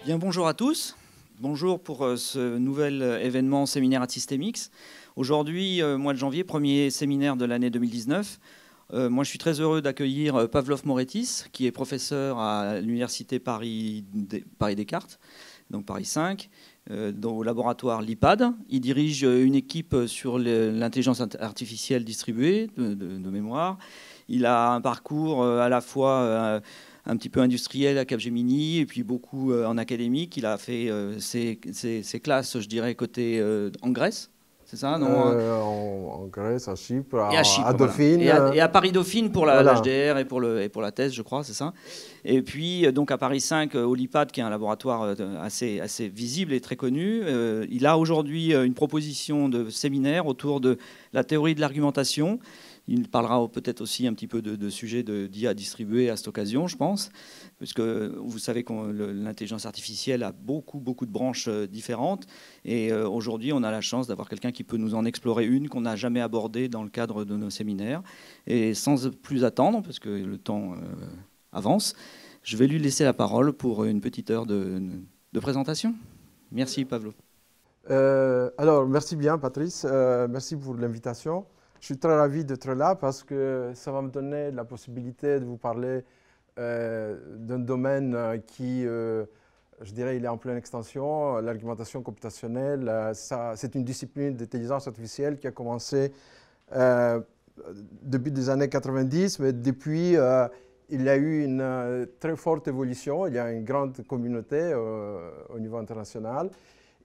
Bien, bonjour à tous. Bonjour pour ce nouvel événement séminaire at Systemix. Aujourd'hui, mois de janvier, premier séminaire de l'année 2019. Moi, je suis très heureux d'accueillir Pavlos Moretis, qui est professeur à l'Université Paris-Descartes, donc Paris 5, au laboratoire LIPAD. Il dirige une équipe sur l'intelligence artificielle distribuée de mémoire. Il a un parcours à la fois un petit peu industriel à Capgemini et puis beaucoup en académique. Il a fait ses classes, je dirais, côté en Grèce. C'est ça, non en Grèce, à Chypre, et à Chypre, Dauphine. Voilà. Et à Paris-Dauphine pour Voilà. l'HDR et pour la thèse, je crois, c'est ça. Et puis, donc à Paris 5, au LIPAD, qui est un laboratoire assez visible et très connu. Il a aujourd'hui une proposition de séminaire autour de la théorie de l'argumentation. Il parlera peut-être aussi un petit peu de sujets d'IA distribués à cette occasion, je pense, puisque vous savez que l'intelligence artificielle a beaucoup de branches différentes. Et aujourd'hui, on a la chance d'avoir quelqu'un qui peut nous en explorer une qu'on n'a jamais abordée dans le cadre de nos séminaires. Et sans plus attendre, parce que le temps avance, je vais lui laisser la parole pour une petite heure de présentation. Merci, Pavlo. Alors, merci bien, Patrice. Merci pour l'invitation. Je suis très ravi d'être là parce que ça va me donner la possibilité de vous parler d'un domaine qui, je dirais, il est en pleine extension, l'argumentation computationnelle. C'est une discipline d'intelligence artificielle qui a commencé début des années 90, mais depuis, il y a eu une très forte évolution. Il y a une grande communauté au niveau international.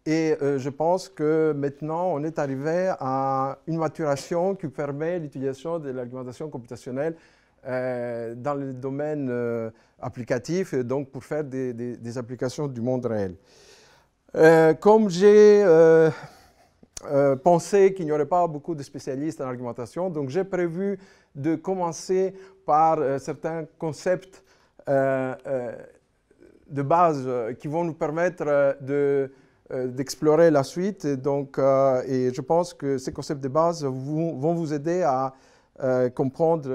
Et je pense que maintenant, on est arrivé à une maturation qui permet l'utilisation de l'argumentation computationnelle dans le domaine applicatif, et donc pour faire des applications du monde réel. Comme j'ai pensé qu'il n'y aurait pas beaucoup de spécialistes en argumentation, donc j'ai prévu de commencer par certains concepts de base qui vont nous permettre d'explorer la suite. Et je pense que ces concepts de base vont vous aider à comprendre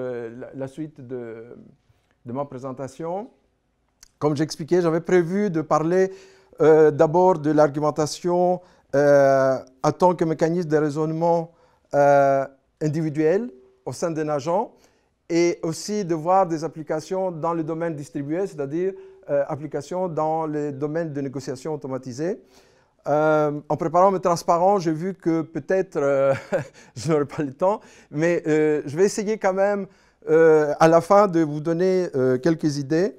la suite de ma présentation. Comme j'expliquais, j'avais prévu de parler d'abord de l'argumentation en tant que mécanisme de raisonnement individuel au sein d'un agent, et aussi de voir des applications dans le domaine distribué, c'est-à-dire applications dans le domaine de négociation automatisée. En préparant mes transparents, j'ai vu que peut-être je n'aurai pas le temps, mais je vais essayer quand même à la fin de vous donner quelques idées,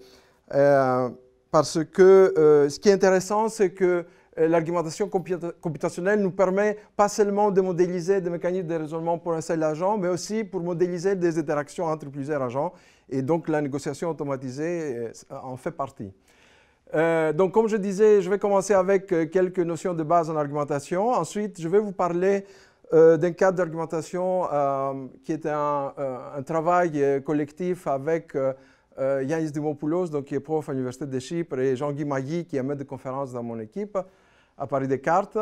parce que ce qui est intéressant, c'est que l'argumentation computationnelle nous permet pas seulement de modéliser des mécanismes de raisonnement pour un seul agent, mais aussi pour modéliser des interactions entre plusieurs agents, et donc la négociation automatisée en fait partie. Donc, comme je disais, je vais commencer avec quelques notions de base en argumentation. Ensuite, je vais vous parler d'un cadre d'argumentation qui est un travail collectif avec Yannis Dimopoulos, donc, qui est prof à l'Université de Chypre, et Jean-Guy Magui, qui est maître de conférence dans mon équipe à Paris-Descartes,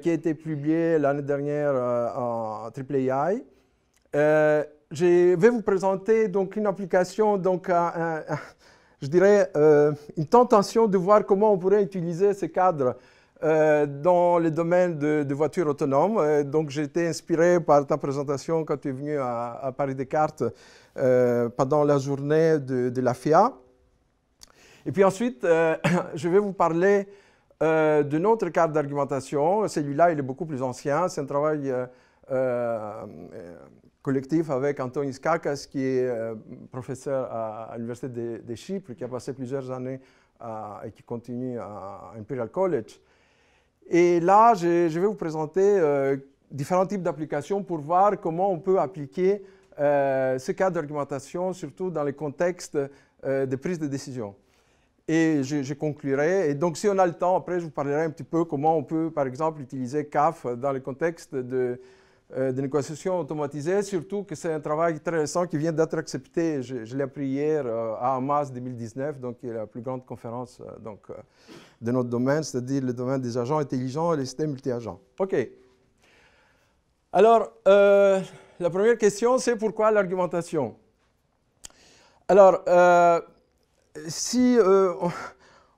qui a été publié l'année dernière en AAAI. Je vais vous présenter donc une application, donc je dirais, une tentation de voir comment on pourrait utiliser ce cadre dans le domaine de voitures autonomes. Donc, j'ai été inspiré par ta présentation quand tu es venu à Paris-Descartes pendant la journée de la FIA. Et puis ensuite, je vais vous parler de notre cadre d'argumentation. Celui-là, il est beaucoup plus ancien. C'est un travail collectif avec Antonis Kakas, qui est professeur à l'Université de Chypre, qui a passé plusieurs années et qui continue à Imperial College. Et là, je vais vous présenter différents types d'applications pour voir comment on peut appliquer ce cadre d'argumentation, surtout dans le contexte de prise de décision. Et je conclurai. Et donc, si on a le temps, après, je vous parlerai un petit peu comment on peut, par exemple, utiliser CAF dans le contexte de négociation automatisée, surtout que c'est un travail très récent qui vient d'être accepté. Je l'ai appris hier à Hamas 2019, donc qui est la plus grande conférence de notre domaine, c'est-à-dire le domaine des agents intelligents et les systèmes multi-agents. OK. Alors, la première question, c'est pourquoi l'argumentation? Alors, si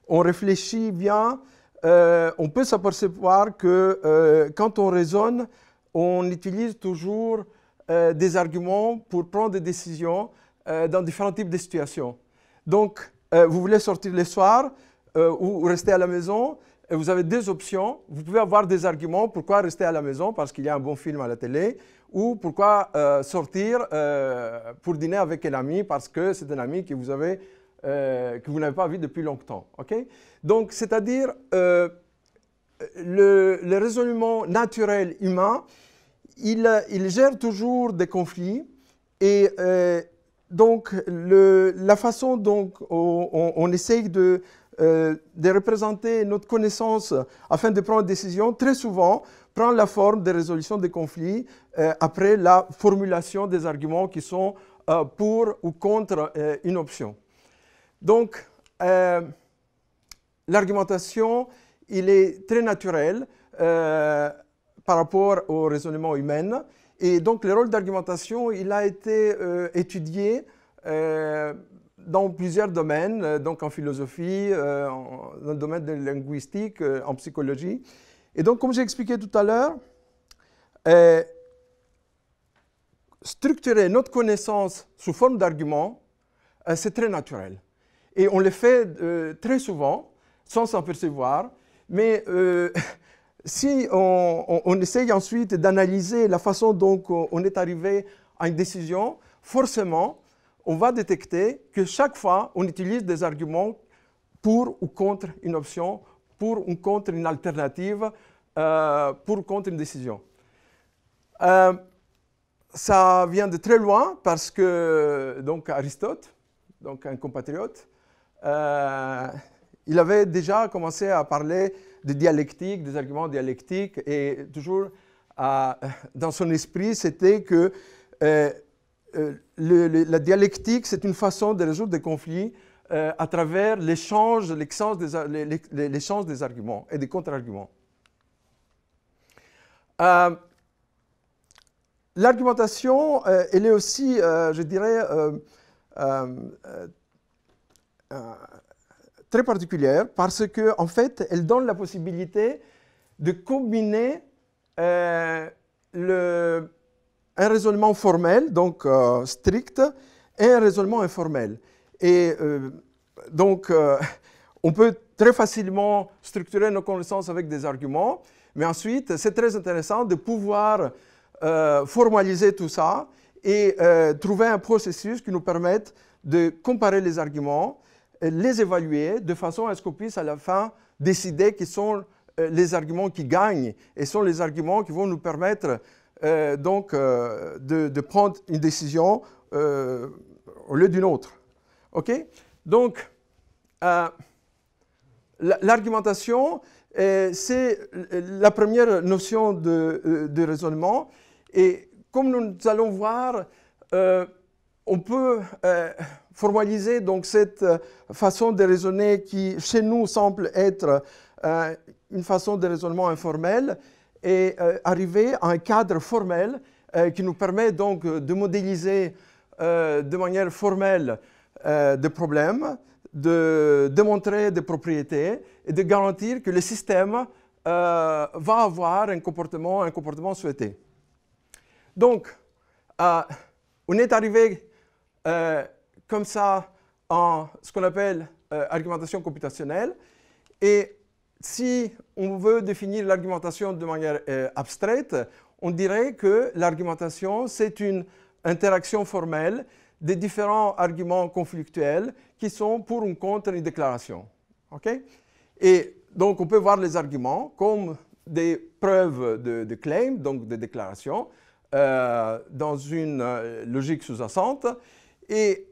on réfléchit bien, on peut s'apercevoir que quand on raisonne, on utilise toujours des arguments pour prendre des décisions dans différents types de situations. Donc, vous voulez sortir le soir ou rester à la maison, et vous avez deux options. Vous pouvez avoir des arguments pourquoi rester à la maison parce qu'il y a un bon film à la télé, ou pourquoi sortir pour dîner avec un ami parce que c'est un ami que vous n'avez pas vu depuis longtemps. Okay? Donc, c'est-à-dire, le raisonnement naturel humain, il gère toujours des conflits et donc la façon dont on essaye de représenter notre connaissance afin de prendre une décision, très souvent, prend la forme de résolution des conflits après la formulation des arguments qui sont pour ou contre une option. Donc, l'argumentation, il est très naturel par rapport au raisonnement humain. Et donc, le rôle d'argumentation, il a été étudié dans plusieurs domaines, donc en philosophie, dans le domaine de la linguistique, en psychologie. Et donc, comme j'ai expliqué tout à l'heure, structurer notre connaissance sous forme d'arguments, c'est très naturel. Et on le fait très souvent, sans s'en percevoir, mais si on essaye ensuite d'analyser la façon dont on est arrivé à une décision, forcément, on va détecter que chaque fois, on utilise des arguments pour ou contre une option, pour ou contre une alternative, pour ou contre une décision. Ça vient de très loin parce que donc Aristote, donc un compatriote, il avait déjà commencé à parler de dialectique, des arguments dialectiques, et toujours dans son esprit, c'était que la dialectique, c'est une façon de résoudre des conflits à travers l'échange des arguments et des contre-arguments. L'argumentation, elle est aussi, je dirais, très particulière parce qu'en fait, elle donne la possibilité de combiner un raisonnement formel, donc strict, et un raisonnement informel. Et donc, on peut très facilement structurer nos connaissances avec des arguments, mais ensuite, c'est très intéressant de pouvoir formaliser tout ça et trouver un processus qui nous permette de comparer les arguments, les évaluer de façon à ce qu'on puisse à la fin décider quels sont les arguments qui gagnent et sont les arguments qui vont nous permettre donc de prendre une décision au lieu d'une autre. OK? Donc, l'argumentation, c'est la première notion de raisonnement. Et comme nous allons voir, on peut formaliser donc cette façon de raisonner qui, chez nous, semble être une façon de raisonnement informel et arriver à un cadre formel qui nous permet donc de modéliser de manière formelle des problèmes, de démontrer des propriétés et de garantir que le système va avoir un comportement souhaité. Donc, on est arrivé comme ça en ce qu'on appelle argumentation computationnelle. Et si on veut définir l'argumentation de manière abstraite, on dirait que l'argumentation, c'est une interaction formelle des différents arguments conflictuels qui sont pour ou contre une déclaration. Okay? Et donc, on peut voir les arguments comme des preuves de claim, donc de déclaration, dans une logique sous-jacente. Et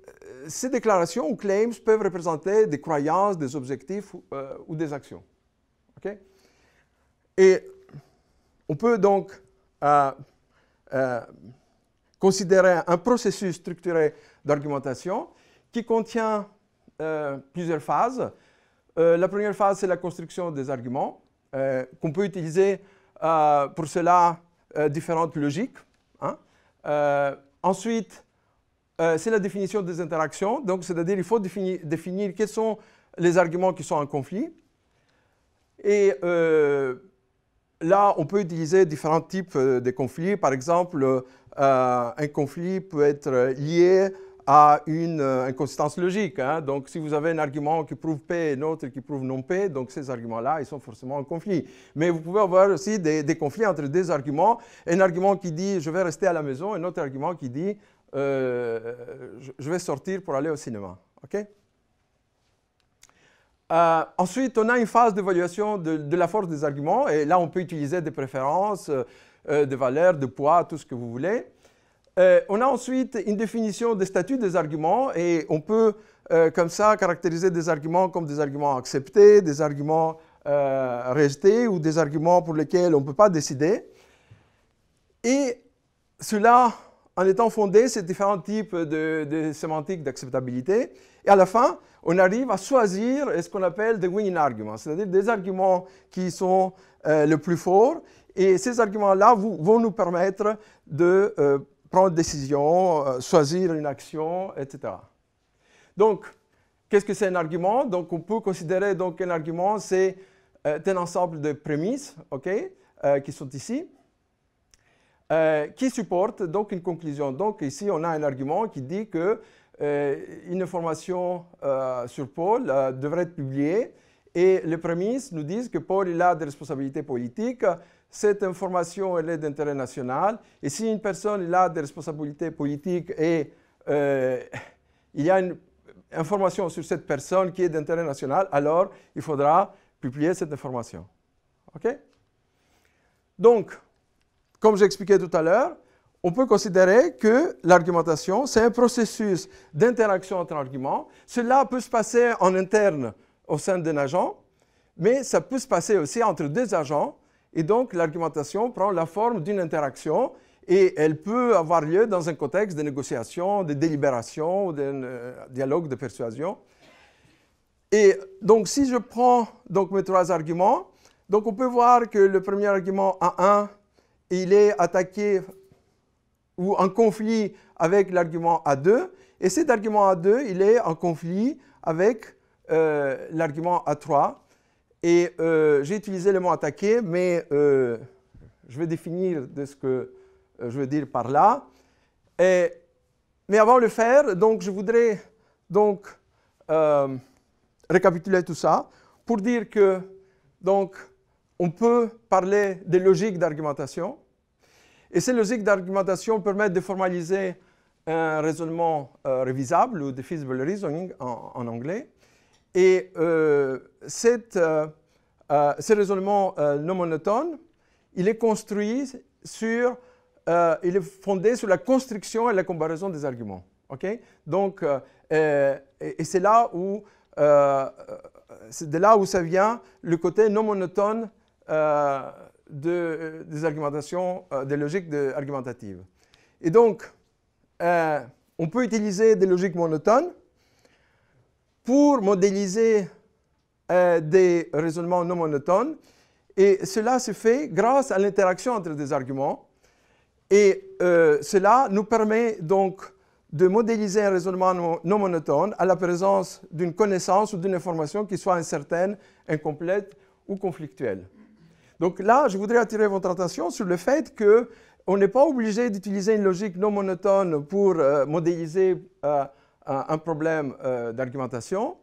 ces déclarations ou claims peuvent représenter des croyances, des objectifs ou des actions. Okay? Et on peut donc considérer un processus structuré d'argumentation qui contient plusieurs phases. La première phase, c'est la construction des arguments, qu'on peut utiliser pour cela différentes logiques. Hein. Ensuite, c'est la définition des interactions. Donc, c'est-à-dire qu'il faut définir quelles sont les arguments qui sont en conflit. Et là, on peut utiliser différents types de conflits. Par exemple, un conflit peut être lié à une inconsistance logique. Hein. Donc, si vous avez un argument qui prouve P et un autre qui prouve non P, donc ces arguments-là, ils sont forcément en conflit. Mais vous pouvez avoir aussi des conflits entre des arguments. Un argument qui dit « je vais rester à la maison » et un autre argument qui dit « je vais sortir pour aller au cinéma ». Okay? Ensuite, on a une phase d'évaluation de la force des arguments. Et là, on peut utiliser des préférences, des valeurs, de poids, tout ce que vous voulez. On a ensuite une définition des statuts des arguments et on peut comme ça caractériser des arguments comme des arguments acceptés, des arguments rejetés ou des arguments pour lesquels on ne peut pas décider. Et cela, en étant fondé sur différents types de sémantiques d'acceptabilité. Et à la fin, on arrive à choisir ce qu'on appelle des winning arguments, c'est-à-dire des arguments qui sont les plus forts. Et ces arguments-là vont nous permettre de prendre une décision, choisir une action, etc. Donc, qu'est-ce que c'est un argument? Donc, on peut considérer qu'un argument, c'est un ensemble de prémices, okay, qui sont ici, qui supportent donc une conclusion. Donc, ici, on a un argument qui dit que une information sur Paul devrait être publiée et les prémices nous disent que Paul il a des responsabilités politiques. Cette information elle est d'intérêt national. Et si une personne il a des responsabilités politiques et il y a une information sur cette personne qui est d'intérêt national, alors il faudra publier cette information. OK? Donc, comme j'expliquais tout à l'heure, on peut considérer que l'argumentation, c'est un processus d'interaction entre arguments. Cela peut se passer en interne au sein d'un agent, mais ça peut se passer aussi entre deux agents. Et donc, l'argumentation prend la forme d'une interaction et elle peut avoir lieu dans un contexte de négociation, de délibération ou d'un dialogue de persuasion. Et donc, si je prends donc, mes trois arguments, donc on peut voir que le premier argument A1, il est attaqué ou en conflit avec l'argument A2, et cet argument A2, il est en conflit avec l'argument A3. Et j'ai utilisé le mot attaquer, mais je vais définir de ce que je veux dire par là. Mais avant de le faire, donc, je voudrais donc, récapituler tout ça pour dire que donc, on peut parler de logique d'argumentation. Et ces logiques d'argumentation permettent de formaliser un raisonnement révisable ou de feasible reasoning en anglais. Et ce raisonnement non monotone, il est construit sur, il est fondé sur la construction et la comparaison des arguments. Okay? Donc, et c'est là où, c'est de là où ça vient le côté non monotone des argumentations, des logiques argumentatives. Et donc, on peut utiliser des logiques monotones pour modéliser des raisonnements non monotones. Et cela se fait grâce à l'interaction entre des arguments. Et cela nous permet donc de modéliser un raisonnement non monotone à la présence d'une connaissance ou d'une information qui soit incertaine, incomplète ou conflictuelle. Donc là, je voudrais attirer votre attention sur le fait qu'on n'est pas obligé d'utiliser une logique non monotone pour modéliser un problème d'argumentation.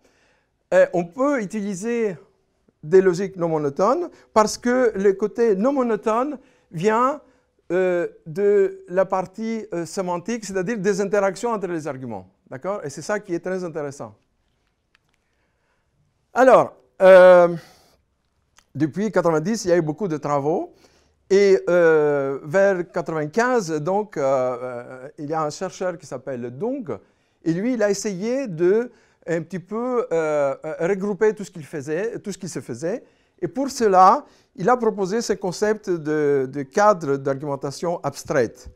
On peut utiliser des logiques non monotones parce que le côté non monotone vient de la partie sémantique, c'est-à-dire des interactions entre les arguments. D'accord? Et c'est ça qui est très intéressant. Alors, depuis 1990, il y a eu beaucoup de travaux. Et vers 1995, donc, il y a un chercheur qui s'appelle Dung. Et lui, il a essayé de un petit peu regrouper tout ce qu'il faisait, tout ce qui se faisait. Et pour cela, il a proposé ce concept de cadre d'argumentation abstraite.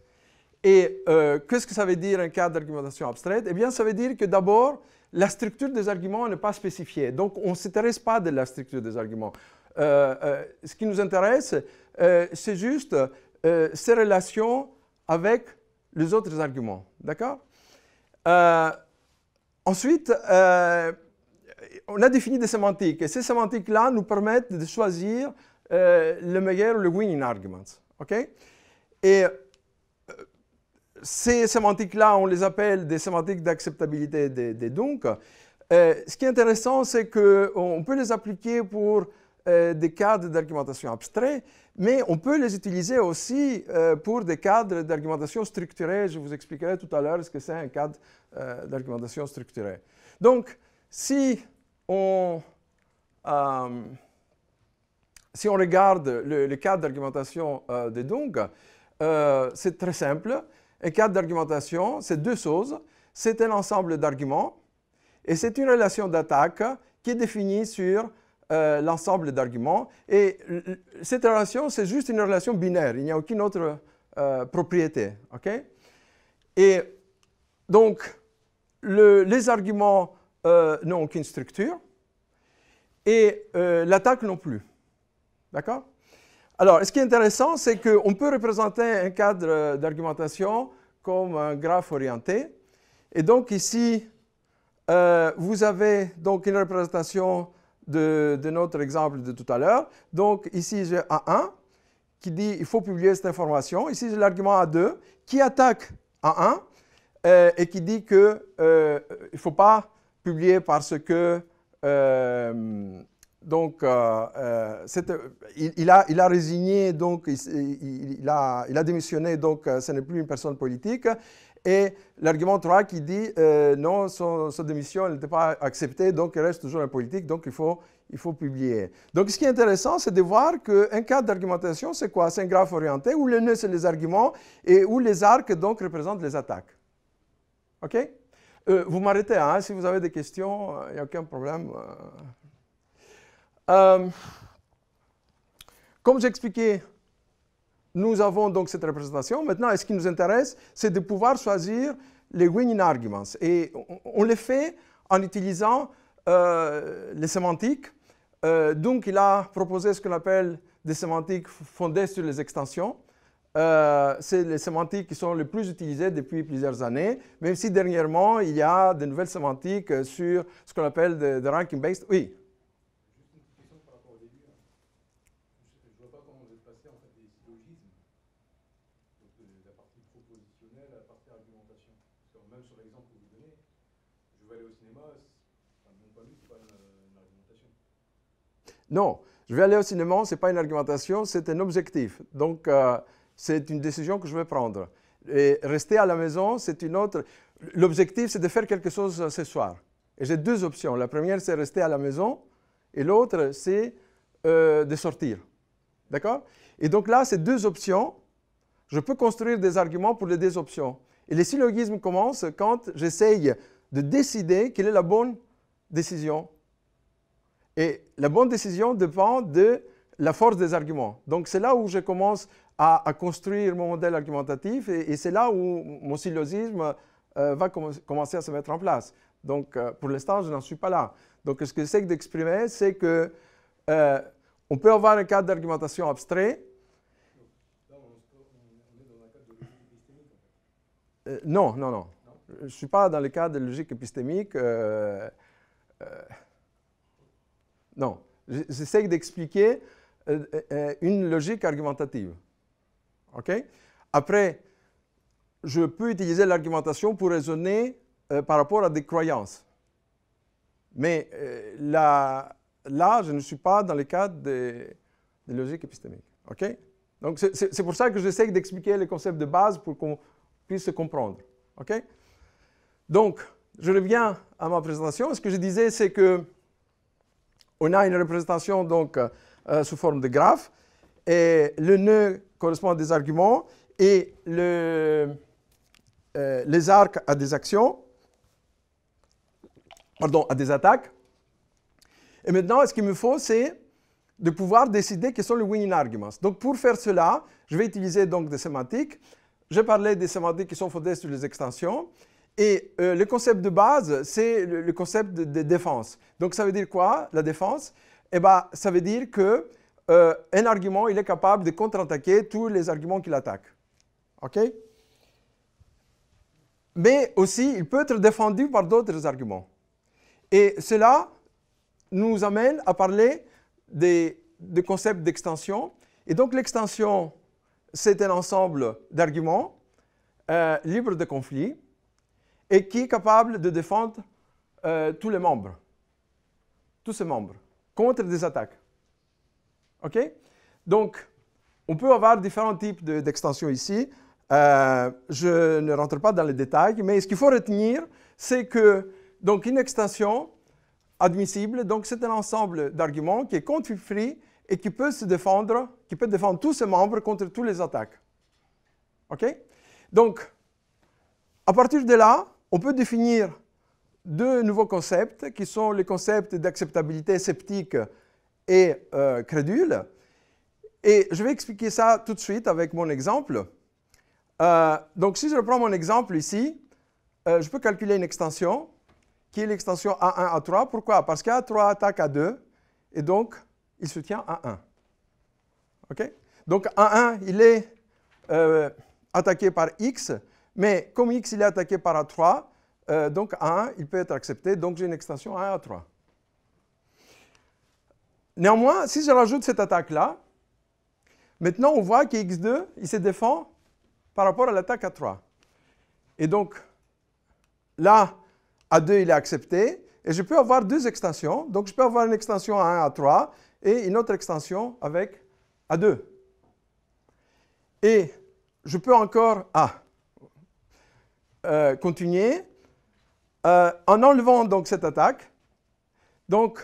Et qu'est-ce que ça veut dire un cadre d'argumentation abstraite? Eh bien, ça veut dire que d'abord, la structure des arguments n'est pas spécifiée. Donc, on ne s'intéresse pas de la structure des arguments. Ce qui nous intéresse, c'est juste ces relations avec les autres arguments. D'accord? Ensuite, on a défini des sémantiques. Et ces sémantiques-là nous permettent de choisir le meilleur, le winning argument. Okay? Et ces sémantiques-là, on les appelle des sémantiques d'acceptabilité des donc. Ce qui est intéressant, c'est qu'on peut les appliquer pour des cadres d'argumentation abstraits, mais on peut les utiliser aussi pour des cadres d'argumentation structurée. Je vous expliquerai tout à l'heure ce que c'est un cadre d'argumentation structurée. Donc, si on regarde le cadre d'argumentation de Dung, c'est très simple. Un cadre d'argumentation, c'est deux choses. C'est un ensemble d'arguments et c'est une relation d'attaque qui est définie sur l'ensemble d'arguments. Et cette relation, c'est juste une relation binaire. Il n'y a aucune autre propriété. Okay? Et donc, les arguments n'ont aucune structure et l'attaque non plus. D'accord? Alors, ce qui est intéressant, c'est qu'on peut représenter un cadre d'argumentation comme un graphe orienté. Et donc ici, vous avez donc une représentation de notre exemple de tout à l'heure. Donc ici, j'ai A1 qui dit il faut publier cette information. Ici, j'ai l'argument A2 qui attaque A1 et qui dit qu'il ne faut pas publier parce que donc, il a résigné, donc il a démissionné, donc ce n'est plus une personne politique. Et l'argument 3 qui dit non, sa démission n'était pas acceptée, donc il reste toujours un politique, donc il faut publier. Donc, ce qui est intéressant, c'est de voir qu'un cadre d'argumentation, c'est quoi? C'est un graphe orienté où le nœud, c'est les arguments et où les arcs, donc, représentent les attaques. OK? Vous m'arrêtez, hein? Si vous avez des questions, il n'y a aucun problème. Comme j'expliquais, nous avons donc cette représentation. Maintenant, ce qui nous intéresse, c'est de pouvoir choisir les winning arguments. Et on les fait en utilisant les sémantiques. Donc, il a proposé ce qu'on appelle des sémantiques fondées sur les extensions. C'est les sémantiques qui sont les plus utilisées depuis plusieurs années, même si dernièrement, il y a de nouvelles sémantiques sur ce qu'on appelle de ranking-based. Oui. Non, je vais aller au cinéma, ce n'est pas une argumentation, c'est un objectif. Donc, c'est une décision que je vais prendre. Et rester à la maison, c'est une autre. L'objectif, c'est de faire quelque chose ce soir. Et j'ai deux options. La première, c'est rester à la maison. Et l'autre, c'est de sortir. D'accord? Et donc là, c'est deux options. Je peux construire des arguments pour les deux options. Et les syllogismes commencent quand j'essaye de décider quelle est la bonne décision. Et la bonne décision dépend de la force des arguments. Donc, c'est là où je commence à construire mon modèle argumentatif et c'est là où mon syllogisme va commencer à se mettre en place. Donc, pour l'instant, je n'en suis pas là. Donc, ce que j'essaie d'exprimer, c'est que on peut avoir un cadre d'argumentation abstrait. Là, on est dans un cadre de logique épistémique. Non, non, non. Je ne suis pas dans le cadre de logique épistémique. Non, j'essaie d'expliquer une logique argumentative. OK? Après, je peux utiliser l'argumentation pour raisonner par rapport à des croyances. Mais là, je ne suis pas dans le cadre de logique épistémique. OK? Donc, c'est pour ça que j'essaie d'expliquer les concepts de base pour qu'on puisse se comprendre. OK? Donc, je reviens à ma présentation. Ce que je disais, c'est que on a une représentation donc, sous forme de graphe, et le nœud correspond à des arguments, et les arcs à des actions, pardon, à des attaques. Et maintenant, ce qu'il me faut, c'est de pouvoir décider quels sont les winning arguments. Donc, pour faire cela, je vais utiliser donc des sémantiques. Je parlais des sémantiques qui sont fondées sur les extensions. Et le concept de base, c'est le concept de défense. Donc, ça veut dire quoi, la défense? Eh bien, ça veut dire qu'un argument, il est capable de contre-attaquer tous les arguments qu'il attaque. OK? Mais aussi, il peut être défendu par d'autres arguments. Et cela, nous amène à parler des concepts d'extension. Et donc l'extension, c'est un ensemble d'arguments libres de conflit et qui est capable de défendre tous les membres, tous ces membres, contre des attaques. OK? Donc, on peut avoir différents types d'extensions ici. Je ne rentre pas dans les détails, mais ce qu'il faut retenir, c'est que donc, une extension admissible, donc c'est un ensemble d'arguments qui est conflit-free et qui peut se défendre, qui peut défendre tous ses membres contre toutes les attaques. OK? Donc, à partir de là, on peut définir deux nouveaux concepts qui sont les concepts d'acceptabilité sceptique et crédule. Et je vais expliquer ça tout de suite avec mon exemple. Donc, si je reprends mon exemple ici, je peux calculer une extension qui est l'extension A1, A3. Pourquoi? Parce qu'A3 attaque A2 et donc il soutient A1. OK? Donc, A1, il est attaqué par X, mais comme X il est attaqué par A3, donc A1, il peut être accepté, donc j'ai une extension A1, A3. Néanmoins, si je rajoute cette attaque-là, maintenant on voit que X2, il se défend par rapport à l'attaque A3. Et donc, là, A2, il est accepté, et je peux avoir deux extensions. Donc, je peux avoir une extension A1, A3, et une autre extension avec A2. Et je peux encore continuer en enlevant donc cette attaque. Donc,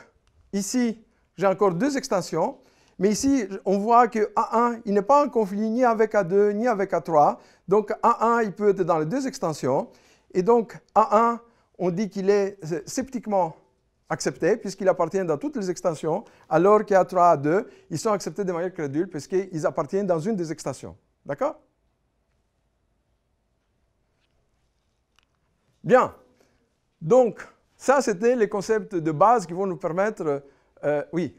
ici, j'ai encore deux extensions. Mais ici, on voit que A1, il n'est pas en conflit ni avec A2, ni avec A3. Donc, A1, il peut être dans les deux extensions. Et donc, A1, on dit qu'il est sceptiquement accepté, puisqu'il appartient dans toutes les extensions, alors qu'A3, A2, ils sont acceptés de manière crédule, puisqu'ils appartiennent dans une des extensions. D'accord? Bien. Donc, ça, c'était les concepts de base qui vont nous permettre... oui.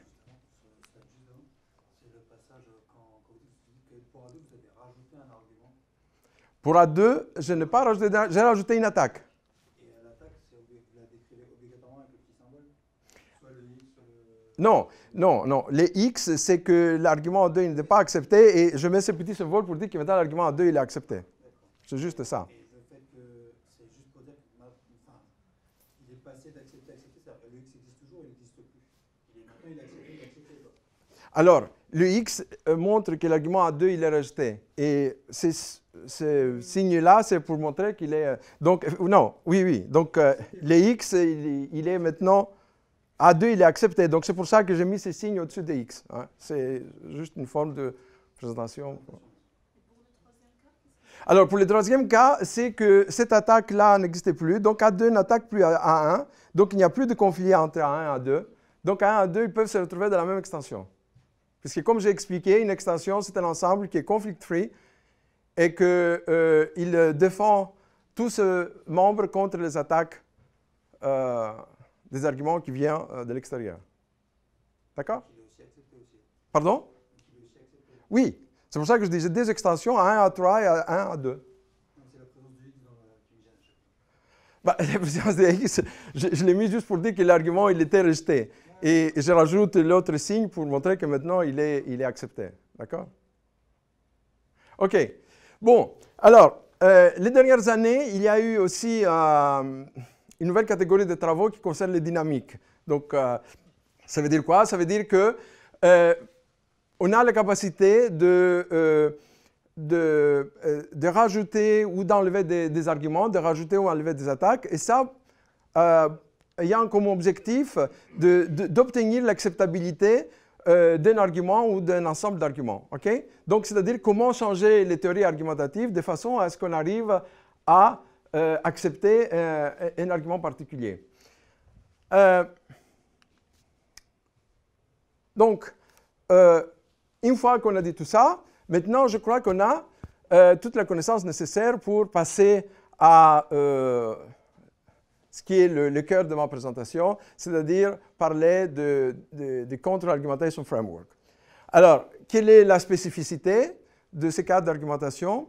Pour A2, je n'ai pas rajouté, j'ai rajouté une attaque. Et à l'attaque, vous la décrivez obligatoirement avec le petit symbole? Soit le X, soit le... Non, non, non. Les X, c'est que l'argument A2 il n'est pas accepté et je mets ce petit symbole pour dire que maintenant l'argument A2 il est accepté. C'est juste ça. Et le fait que c'est juste pour dire qu'il est passé d'accepter à accepter, c'est-à-dire que le X existe toujours, il n'existe plus. Maintenant, il est accepté, il est accepté. Alors, le X montre que l'argument A2 il est rejeté. Et ce signe-là, c'est pour montrer qu'il est... Donc, non, oui, oui. Donc, le X, il est maintenant... A2, il est accepté. Donc, c'est pour ça que j'ai mis ces signes au-dessus des X. Hein. C'est juste une forme de présentation. Alors, pour le troisième cas, c'est que cette attaque-là n'existait plus. Donc, A2 n'attaque plus A1. Donc, il n'y a plus de conflit entre A1 et A2. Donc, A1 et A2, ils peuvent se retrouver dans la même extension. Puisque, comme j'ai expliqué, une extension, c'est un ensemble qui est conflict-free et qu'il défend tous ses membres contre les attaques des arguments qui viennent de l'extérieur. D'accord? Il est aussi accepté aussi. Pardon? Il est aussi accepté. Oui. C'est pour ça que je disais des extensions A1, A3 et A1, A2. C'est la présence de X qui me gêne à chaque fois. La présence de X, je l'ai mis juste pour dire que l'argument il était rejeté. Et je rajoute l'autre signe pour montrer que maintenant il est accepté. D'accord? OK. Bon, alors, les dernières années, il y a eu aussi une nouvelle catégorie de travaux qui concerne les dynamiques. Donc, ça veut dire quoi? Ça veut dire que on a la capacité de rajouter ou d'enlever des arguments, de rajouter ou enlever des attaques. Et ça, ayant comme objectif d'obtenir l'acceptabilité d'un argument ou d'un ensemble d'arguments. Okay? Donc, c'est-à-dire comment changer les théories argumentatives de façon à ce qu'on arrive à accepter un argument particulier. Donc, une fois qu'on a dit tout ça, maintenant, je crois qu'on a toute la connaissance nécessaire pour passer à ce qui est le cœur de ma présentation, c'est-à-dire parler de contre-argumentation framework. Alors, quelle est la spécificité de ces cas d'argumentation?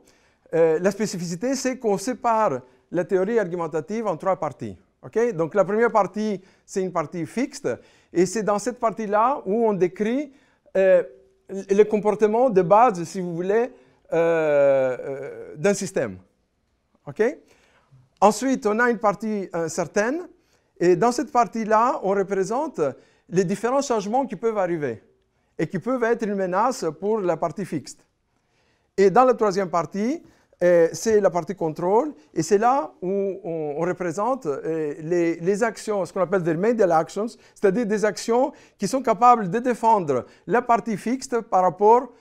La spécificité, c'est qu'on sépare la théorie argumentative en trois parties. Okay? Donc, la première partie, c'est une partie fixe Et c'est dans cette partie-là où on décrit le comportement de base, si vous voulez, d'un système. OK? Ensuite, on a une partie incertaine. Et dans cette partie-là, on représente les différents changements qui peuvent arriver et qui peuvent être une menace pour la partie fixe. Et dans la troisième partie, c'est la partie contrôle. Et c'est là où on représente les actions, ce qu'on appelle des medial actions, c'est-à-dire des actions qui sont capables de défendre la partie fixe par rapport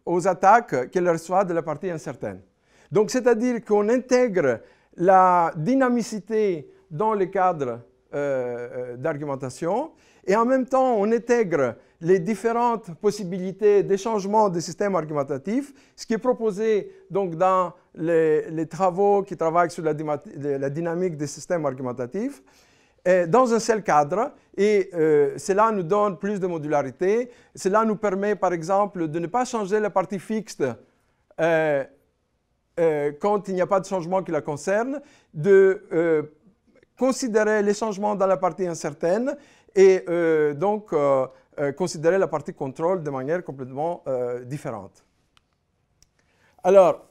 aux attaques qu'elle reçoit de la partie incertaine. Donc, c'est-à-dire qu'on intègre la dynamicité dans le cadre d'argumentation et en même temps, on intègre les différentes possibilités de changement du système argumentatif, ce qui est proposé donc, dans les travaux qui travaillent sur la dynamique des systèmes argumentatifs, dans un seul cadre, et cela nous donne plus de modularité. Cela nous permet, par exemple, de ne pas changer la partie fixe quand il n'y a pas de changement qui la concerne, de considérer les changements dans la partie incertaine et donc considérer la partie contrôle de manière complètement différente. Alors,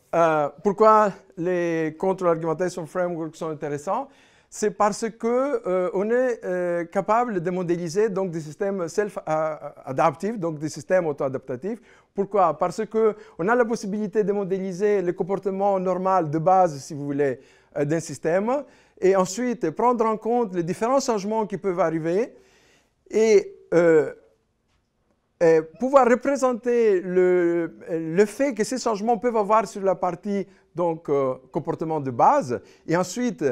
pourquoi les Control Argumentation Frameworks sont intéressants? C'est parce qu'on est capable de modéliser donc, des systèmes self-adaptifs, donc des systèmes auto-adaptatifs. Pourquoi? Parce qu'on a la possibilité de modéliser le comportement normal de base, si vous voulez, d'un système, et ensuite prendre en compte les différents changements qui peuvent arriver et pouvoir représenter le fait que ces changements peuvent avoir sur la partie donc, comportement de base, et ensuite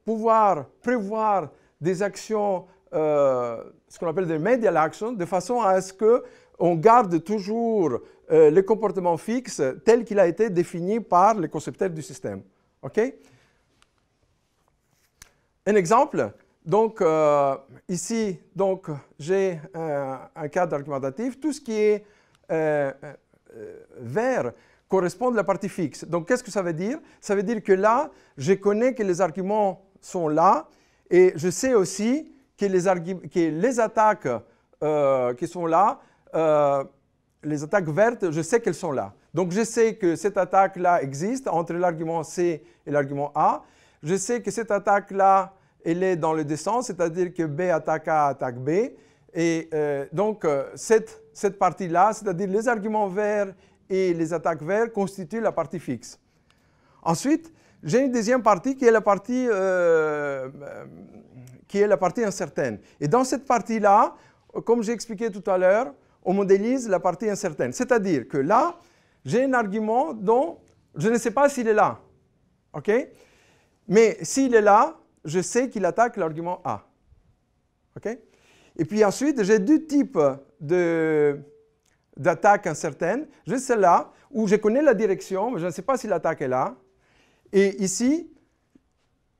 pouvoir prévoir des actions, ce qu'on appelle des medial actions, de façon à ce qu'on garde toujours le comportement fixe tel qu'il a été défini par les concepteurs du système. OK? Un exemple, donc ici, donc, j'ai un cadre argumentatif. Tout ce qui est vert correspond à la partie fixe. Donc, qu'est-ce que ça veut dire? Ça veut dire que là, je connais que les arguments sont là et je sais aussi que les attaques qui sont là, les attaques vertes, je sais qu'elles sont là. Donc, je sais que cette attaque-là existe entre l'argument C et l'argument A. Je sais que cette attaque-là, elle est dans le descente, c'est-à-dire que B attaque A, attaque B. Et donc, cette partie-là, c'est-à-dire les arguments verts et les attaques vertes, constituent la partie fixe. Ensuite, j'ai une deuxième partie qui est la partie incertaine. Et dans cette partie-là, comme j'ai expliqué tout à l'heure, on modélise la partie incertaine. C'est-à-dire que là, j'ai un argument dont je ne sais pas s'il est là. OK? Mais s'il est là, je sais qu'il attaque l'argument A. OK? Et puis ensuite, j'ai deux types d'attaques incertaines. J'ai celle-là où je connais la direction, mais je ne sais pas si l'attaque est là. Et ici,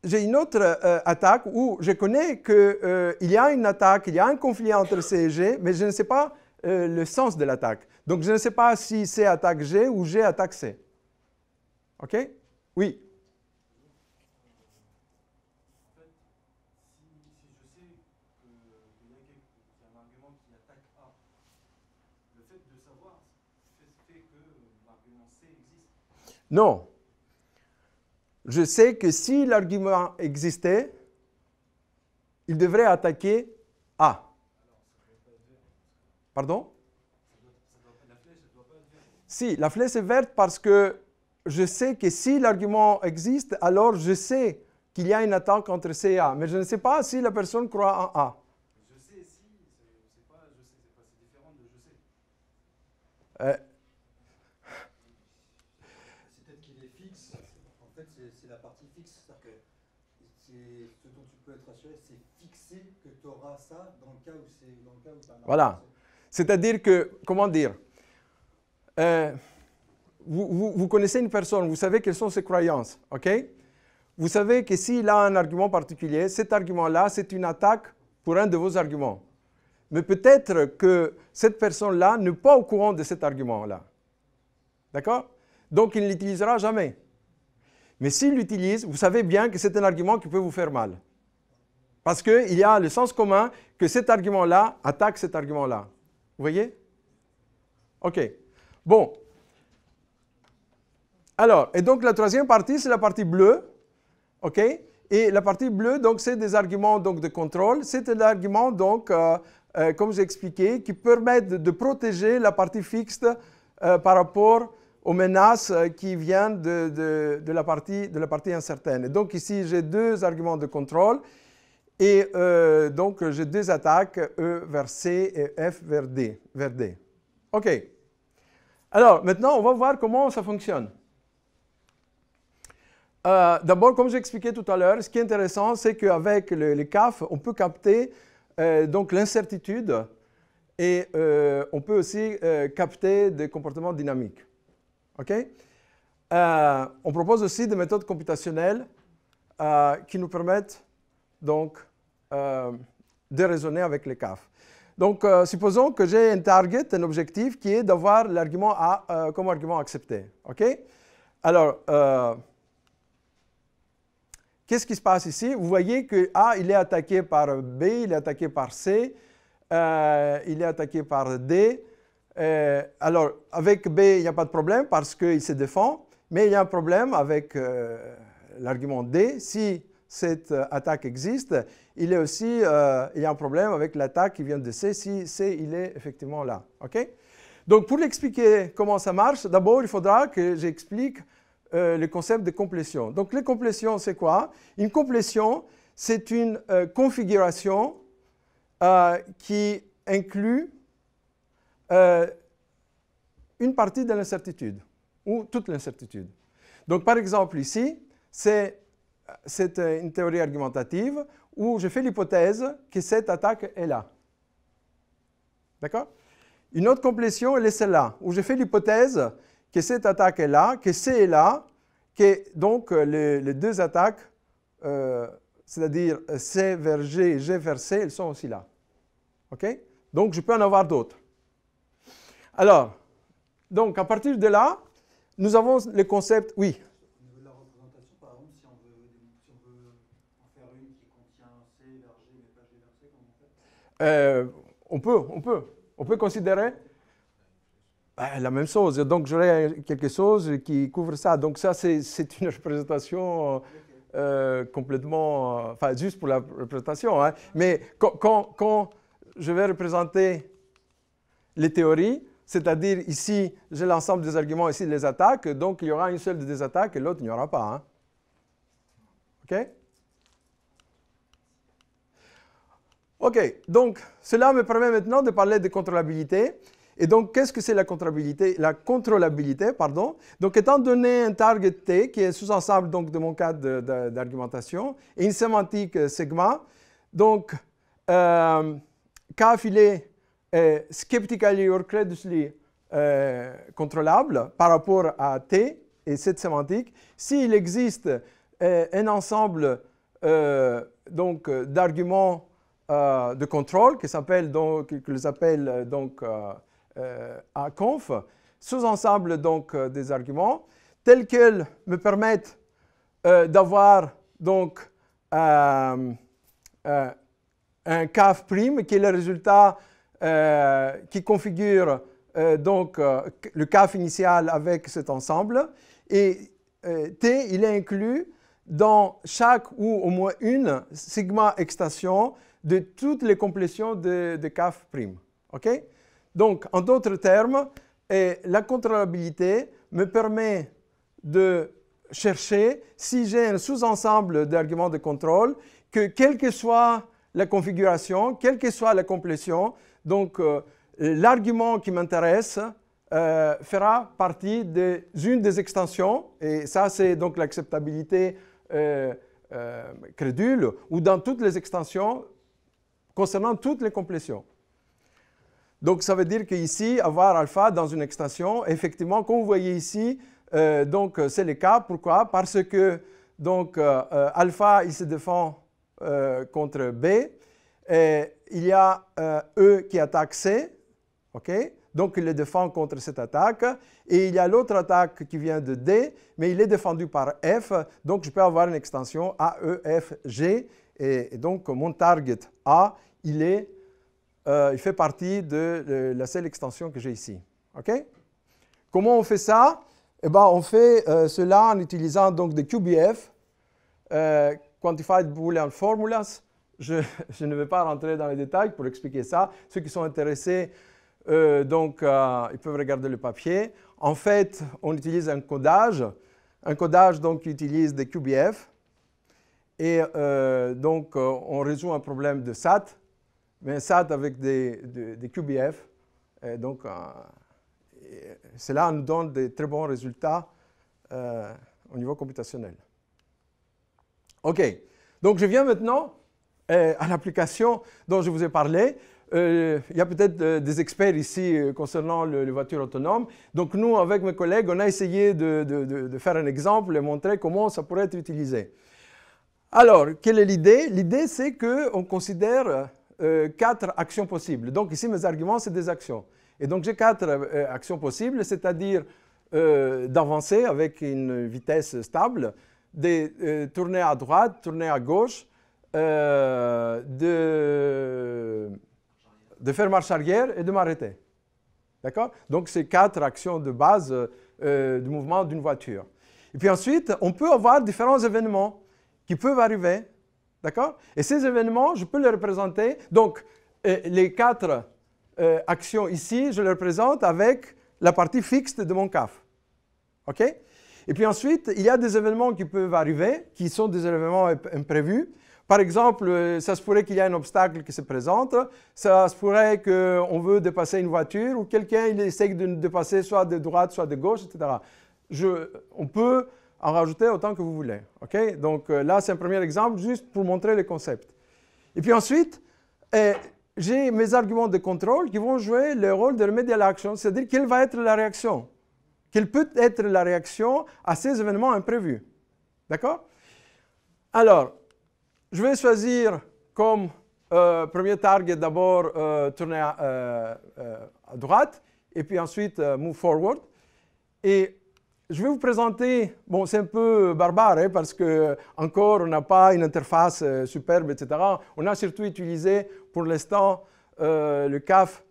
j'ai une autre attaque où je connais qu'il y a une attaque, il y a un conflit entre C et G, mais je ne sais pas le sens de l'attaque. Donc, je ne sais pas si C attaque G ou G attaque C. OK? Oui. En fait, si je sais qu'il y a un argument qui attaque A, le fait de savoir fait que l'argument C existe. Non. Je sais que si l'argument existait, il devrait attaquer A. Pardon? La flèche ne doit pas être verte. Si, la flèche est verte parce que je sais que si l'argument existe, alors je sais qu'il y a une attaque entre C et A. Mais je ne sais pas si la personne croit en A. Je sais si, c'est pas je sais, c'est différent de je sais. C'est peut-être qu'il est fixe. En fait, c'est la partie fixe. C'est-à-dire que ce dont tu peux être assuré, c'est fixé que tu auras ça dans le cas où tu as un Voilà. C'est-à-dire que, comment dire, vous connaissez une personne, vous savez quelles sont ses croyances, OK? Vous savez que s'il a un argument particulier, cet argument-là, c'est une attaque pour un de vos arguments. Mais peut-être que cette personne-là n'est pas au courant de cet argument-là. D'accord? Donc, il ne l'utilisera jamais. Mais s'il l'utilise, vous savez bien que c'est un argument qui peut vous faire mal. Parce qu'il y a le sens commun que cet argument-là attaque cet argument-là. Vous voyez? OK. Bon. Alors, et donc la troisième partie, c'est la partie bleue. OK? Et la partie bleue, donc, c'est des arguments donc, de contrôle. C'est des arguments, donc, comme j'ai expliqué, qui permettent de protéger la partie fixe par rapport aux menaces qui viennent de la partie incertaine. Et donc, ici, j'ai deux arguments de contrôle. Et donc, j'ai deux attaques, E vers C et F vers D. OK. Alors, maintenant, on va voir comment ça fonctionne. D'abord, comme j'ai expliqué tout à l'heure, ce qui est intéressant, c'est qu'avec les CAF, on peut capter donc l'incertitude et on peut aussi capter des comportements dynamiques. OK? On propose aussi des méthodes computationnelles qui nous permettent donc de raisonner avec les CAF. Donc, supposons que j'ai un target, un objectif qui est d'avoir l'argument A comme argument accepté. OK? Alors, qu'est-ce qui se passe ici? Vous voyez que A, il est attaqué par B, il est attaqué par C, il est attaqué par D. Alors, avec B, il n'y a pas de problème parce qu'il se défend, mais il y a un problème avec l'argument D. Si cette attaque existe, il y a un problème avec l'attaque qui vient de C, si C, il est effectivement là. OK? Donc, pour expliquer comment ça marche, d'abord, il faudra que j'explique le concept de complétion. Donc, les complétions, c'est quoi? Une complétion, c'est une configuration qui inclut une partie de l'incertitude ou toute l'incertitude. Donc, par exemple, ici, c'est une théorie argumentative où je fais l'hypothèse que cette attaque est là. D'accord? Une autre complétion, elle est celle-là, où je fais l'hypothèse que cette attaque est là, que C est là, que donc les deux attaques, c'est-à-dire C vers G et G vers C, elles sont aussi là. OK? Donc, je peux en avoir d'autres. Alors, donc, à partir de là, nous avons le concept, oui. Au niveau de la représentation, par exemple, si on veut en faire une qui contient C vers G, mais pas G vers C, comment on fait? On peut considérer la même chose. Donc, j'aurais quelque chose qui couvre ça. Donc, ça, c'est une représentation complètement... Enfin, juste pour la représentation. Hein. Mais quand je vais représenter les théories, c'est-à-dire ici, j'ai l'ensemble des arguments, ici, les attaques. Donc, il y aura une seule des attaques et l'autre, il n'y aura pas. Hein. OK? OK. Donc, cela me permet maintenant de parler de contrôlabilité. Et donc, qu'est-ce que c'est la contrôlabilité? La contrôlabilité, pardon. Donc, étant donné un target T, qui est sous-ensemble donc, de mon cadre d'argumentation, et une sémantique sigma, donc, K filet est skeptically or credulously contrôlable par rapport à T et cette sémantique. S'il existe un ensemble d'arguments de contrôle que j'appelle donc A-conf, sous-ensemble donc des arguments, tels qu'ils me permettent d'avoir donc un CAF prime qui est le résultat qui configure donc le CAF initial avec cet ensemble. Et T, il est inclus dans chaque ou au moins une sigma extension de toutes les complétions de CAF prime. OK? Donc, en d'autres termes, la contrôlabilité me permet de chercher si j'ai un sous-ensemble d'arguments de contrôle, que quelle que soit la configuration, quelle que soit la complétion, donc l'argument qui m'intéresse fera partie d'une des extensions, et ça c'est donc l'acceptabilité crédule, ou dans toutes les extensions concernant toutes les complétions. Donc, ça veut dire qu'ici, avoir alpha dans une extension, effectivement, comme vous voyez ici, donc c'est le cas. Pourquoi? Parce que donc, alpha, il se défend contre B. Et il y a E qui attaque C. OK? Donc, il le défend contre cette attaque. Et il y a l'autre attaque qui vient de D, mais il est défendu par F. Donc, je peux avoir une extension A, E, F, G. Et donc, mon target A, il fait partie de la seule extension que j'ai ici. OK? Comment on fait ça? Eh ben, on fait cela en utilisant donc des QBF, Quantified Boolean Formulas. Je ne vais pas rentrer dans les détails pour expliquer ça. Ceux qui sont intéressés, ils peuvent regarder le papier. En fait, on utilise un codage donc, qui utilise des QBF. Et on résout un problème de SAT, mais un SAT avec des QBF. Et donc, cela nous donne de très bons résultats au niveau computationnel. OK. Donc, je viens maintenant à l'application dont je vous ai parlé. Il y a peut-être des experts ici concernant les voitures autonomes. Donc, nous, avec mes collègues, on a essayé de faire un exemple et montrer comment ça pourrait être utilisé. Alors, quelle est l'idée? L'idée, c'est qu'on considère 4 actions possibles. Donc, ici, mes arguments, c'est des actions. Et donc, j'ai 4 actions possibles, c'est-à-dire d'avancer avec une vitesse stable, de tourner à droite, tourner à gauche, de faire marche arrière et de m'arrêter. D'accord? Donc, c'est 4 actions de base du mouvement d'une voiture. Et puis ensuite, on peut avoir différents événements qui peuvent arriver. D'accord? Et ces événements, je peux les représenter. Donc, les 4 actions ici, je les représente avec la partie fixe de mon CAF. OK? Et puis ensuite, il y a des événements qui peuvent arriver, qui sont des événements imprévus. Par exemple, ça se pourrait qu'il y ait un obstacle qui se présente. Ça se pourrait qu'on veut dépasser une voiture ou quelqu'un essaie de dépasser soit de droite, soit de gauche, etc. On peut en rajouter autant que vous voulez. Okay? Donc là, c'est un premier exemple juste pour montrer le concept. Et puis ensuite, j'ai mes arguments de contrôle qui vont jouer le rôle de remedial action, c'est-à-dire quelle va être la réaction. Quelle peut être la réaction à ces événements imprévus. D'accord? Alors, je vais choisir comme premier target d'abord tourner à droite et puis ensuite move forward. Et je vais vous présenter, bon c'est un peu barbare hein, parce que encore on n'a pas une interface superbe, etc. On a surtout utilisé pour l'instant le CAF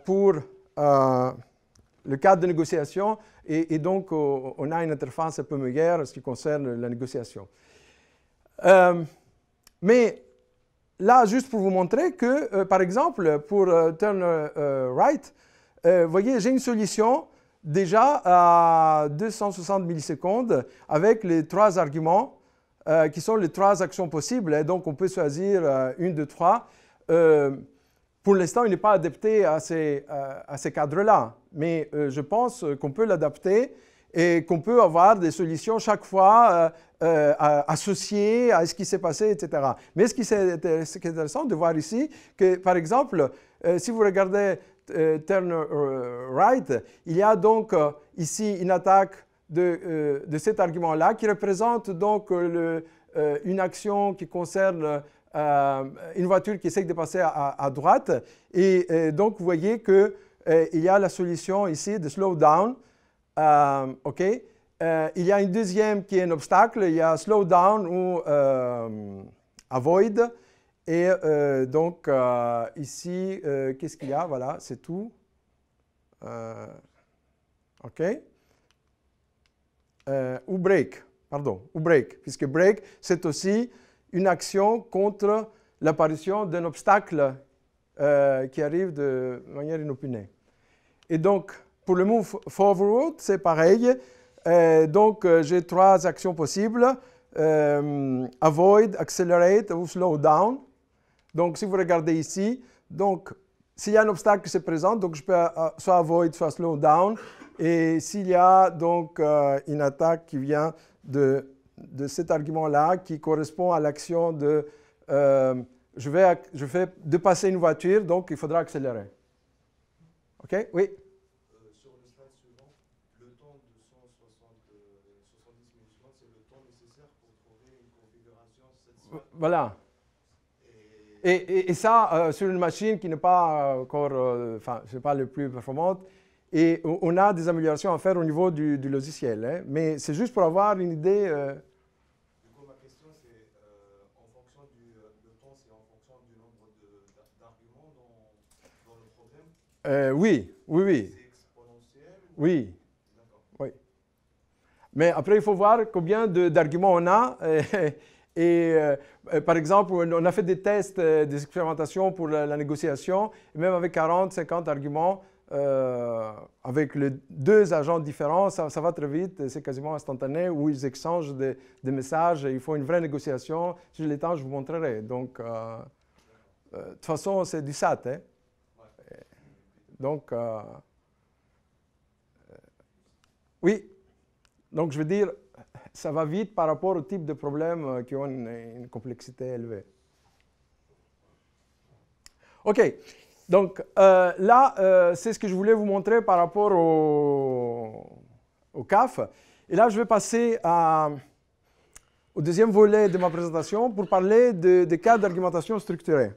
pour le cadre de négociation et donc on a une interface un peu meilleure en ce qui concerne la négociation. Mais là, juste pour vous montrer que, par exemple, pour turn right, vous voyez, j'ai une solution déjà à 260 millisecondes avec les 3 arguments qui sont les 3 actions possibles. Et donc, on peut choisir une de 3. Pour l'instant, il n'est pas adapté à ces cadres-là, mais je pense qu'on peut l'adapter et qu'on peut avoir des solutions chaque fois associées à ce qui s'est passé, etc. Mais ce qui est intéressant de voir ici, que par exemple, si vous regardez turn right, il y a donc ici une attaque de cet argument-là qui représente donc une action qui concerne une voiture qui essaie de passer à droite. Et donc, vous voyez qu'il y a la solution ici de slow down. OK. Il y a une deuxième qui est un obstacle. Il y a slow down ou avoid. Et donc, ici, qu'est-ce qu'il y a? Voilà, c'est tout. OK. Ou break, pardon, ou break, puisque break, c'est aussi une action contre l'apparition d'un obstacle qui arrive de manière inopinée. Et donc, pour le move forward, c'est pareil. Donc, j'ai 3 actions possibles. Avoid, accelerate ou slow down. Donc, si vous regardez ici, donc, s'il y a un obstacle qui se présente, donc je peux soit avoid, soit slow down. Et s'il y a donc une attaque qui vient de cet argument-là, qui correspond à l'action de je fais dépasser une voiture, donc il faudra accélérer. OK? Oui? Sur le slide suivant, le temps de 70 millisecondes, c'est le temps nécessaire pour trouver une configuration satisfaisante. Voilà. Et ça, sur une machine qui n'est pas encore, enfin, c'est pas le plus performante, et on a des améliorations à faire au niveau du logiciel, hein, mais c'est juste pour avoir une idée. Du coup, ma question, c'est en Oui, oui, oui. C'est exponentiel Oui, D'accord. oui. Mais après, il faut voir combien d'arguments on a. Par exemple, on a fait des tests, des expérimentations pour la négociation. Et même avec 40, 50 arguments, avec les deux agents différents, ça va très vite. C'est quasiment instantané où ils échangent des messages. Et il faut une vraie négociation. Si j'ai le temps, je vous montrerai. Donc, de toute façon, c'est du SAT. Hein? Donc, oui. Donc, je veux dire, ça va vite par rapport au type de problèmes qui ont une complexité élevée. OK. Donc, là, c'est ce que je voulais vous montrer par rapport au CAF. Et là, je vais passer au deuxième volet de ma présentation pour parler des cas d'argumentation structurée.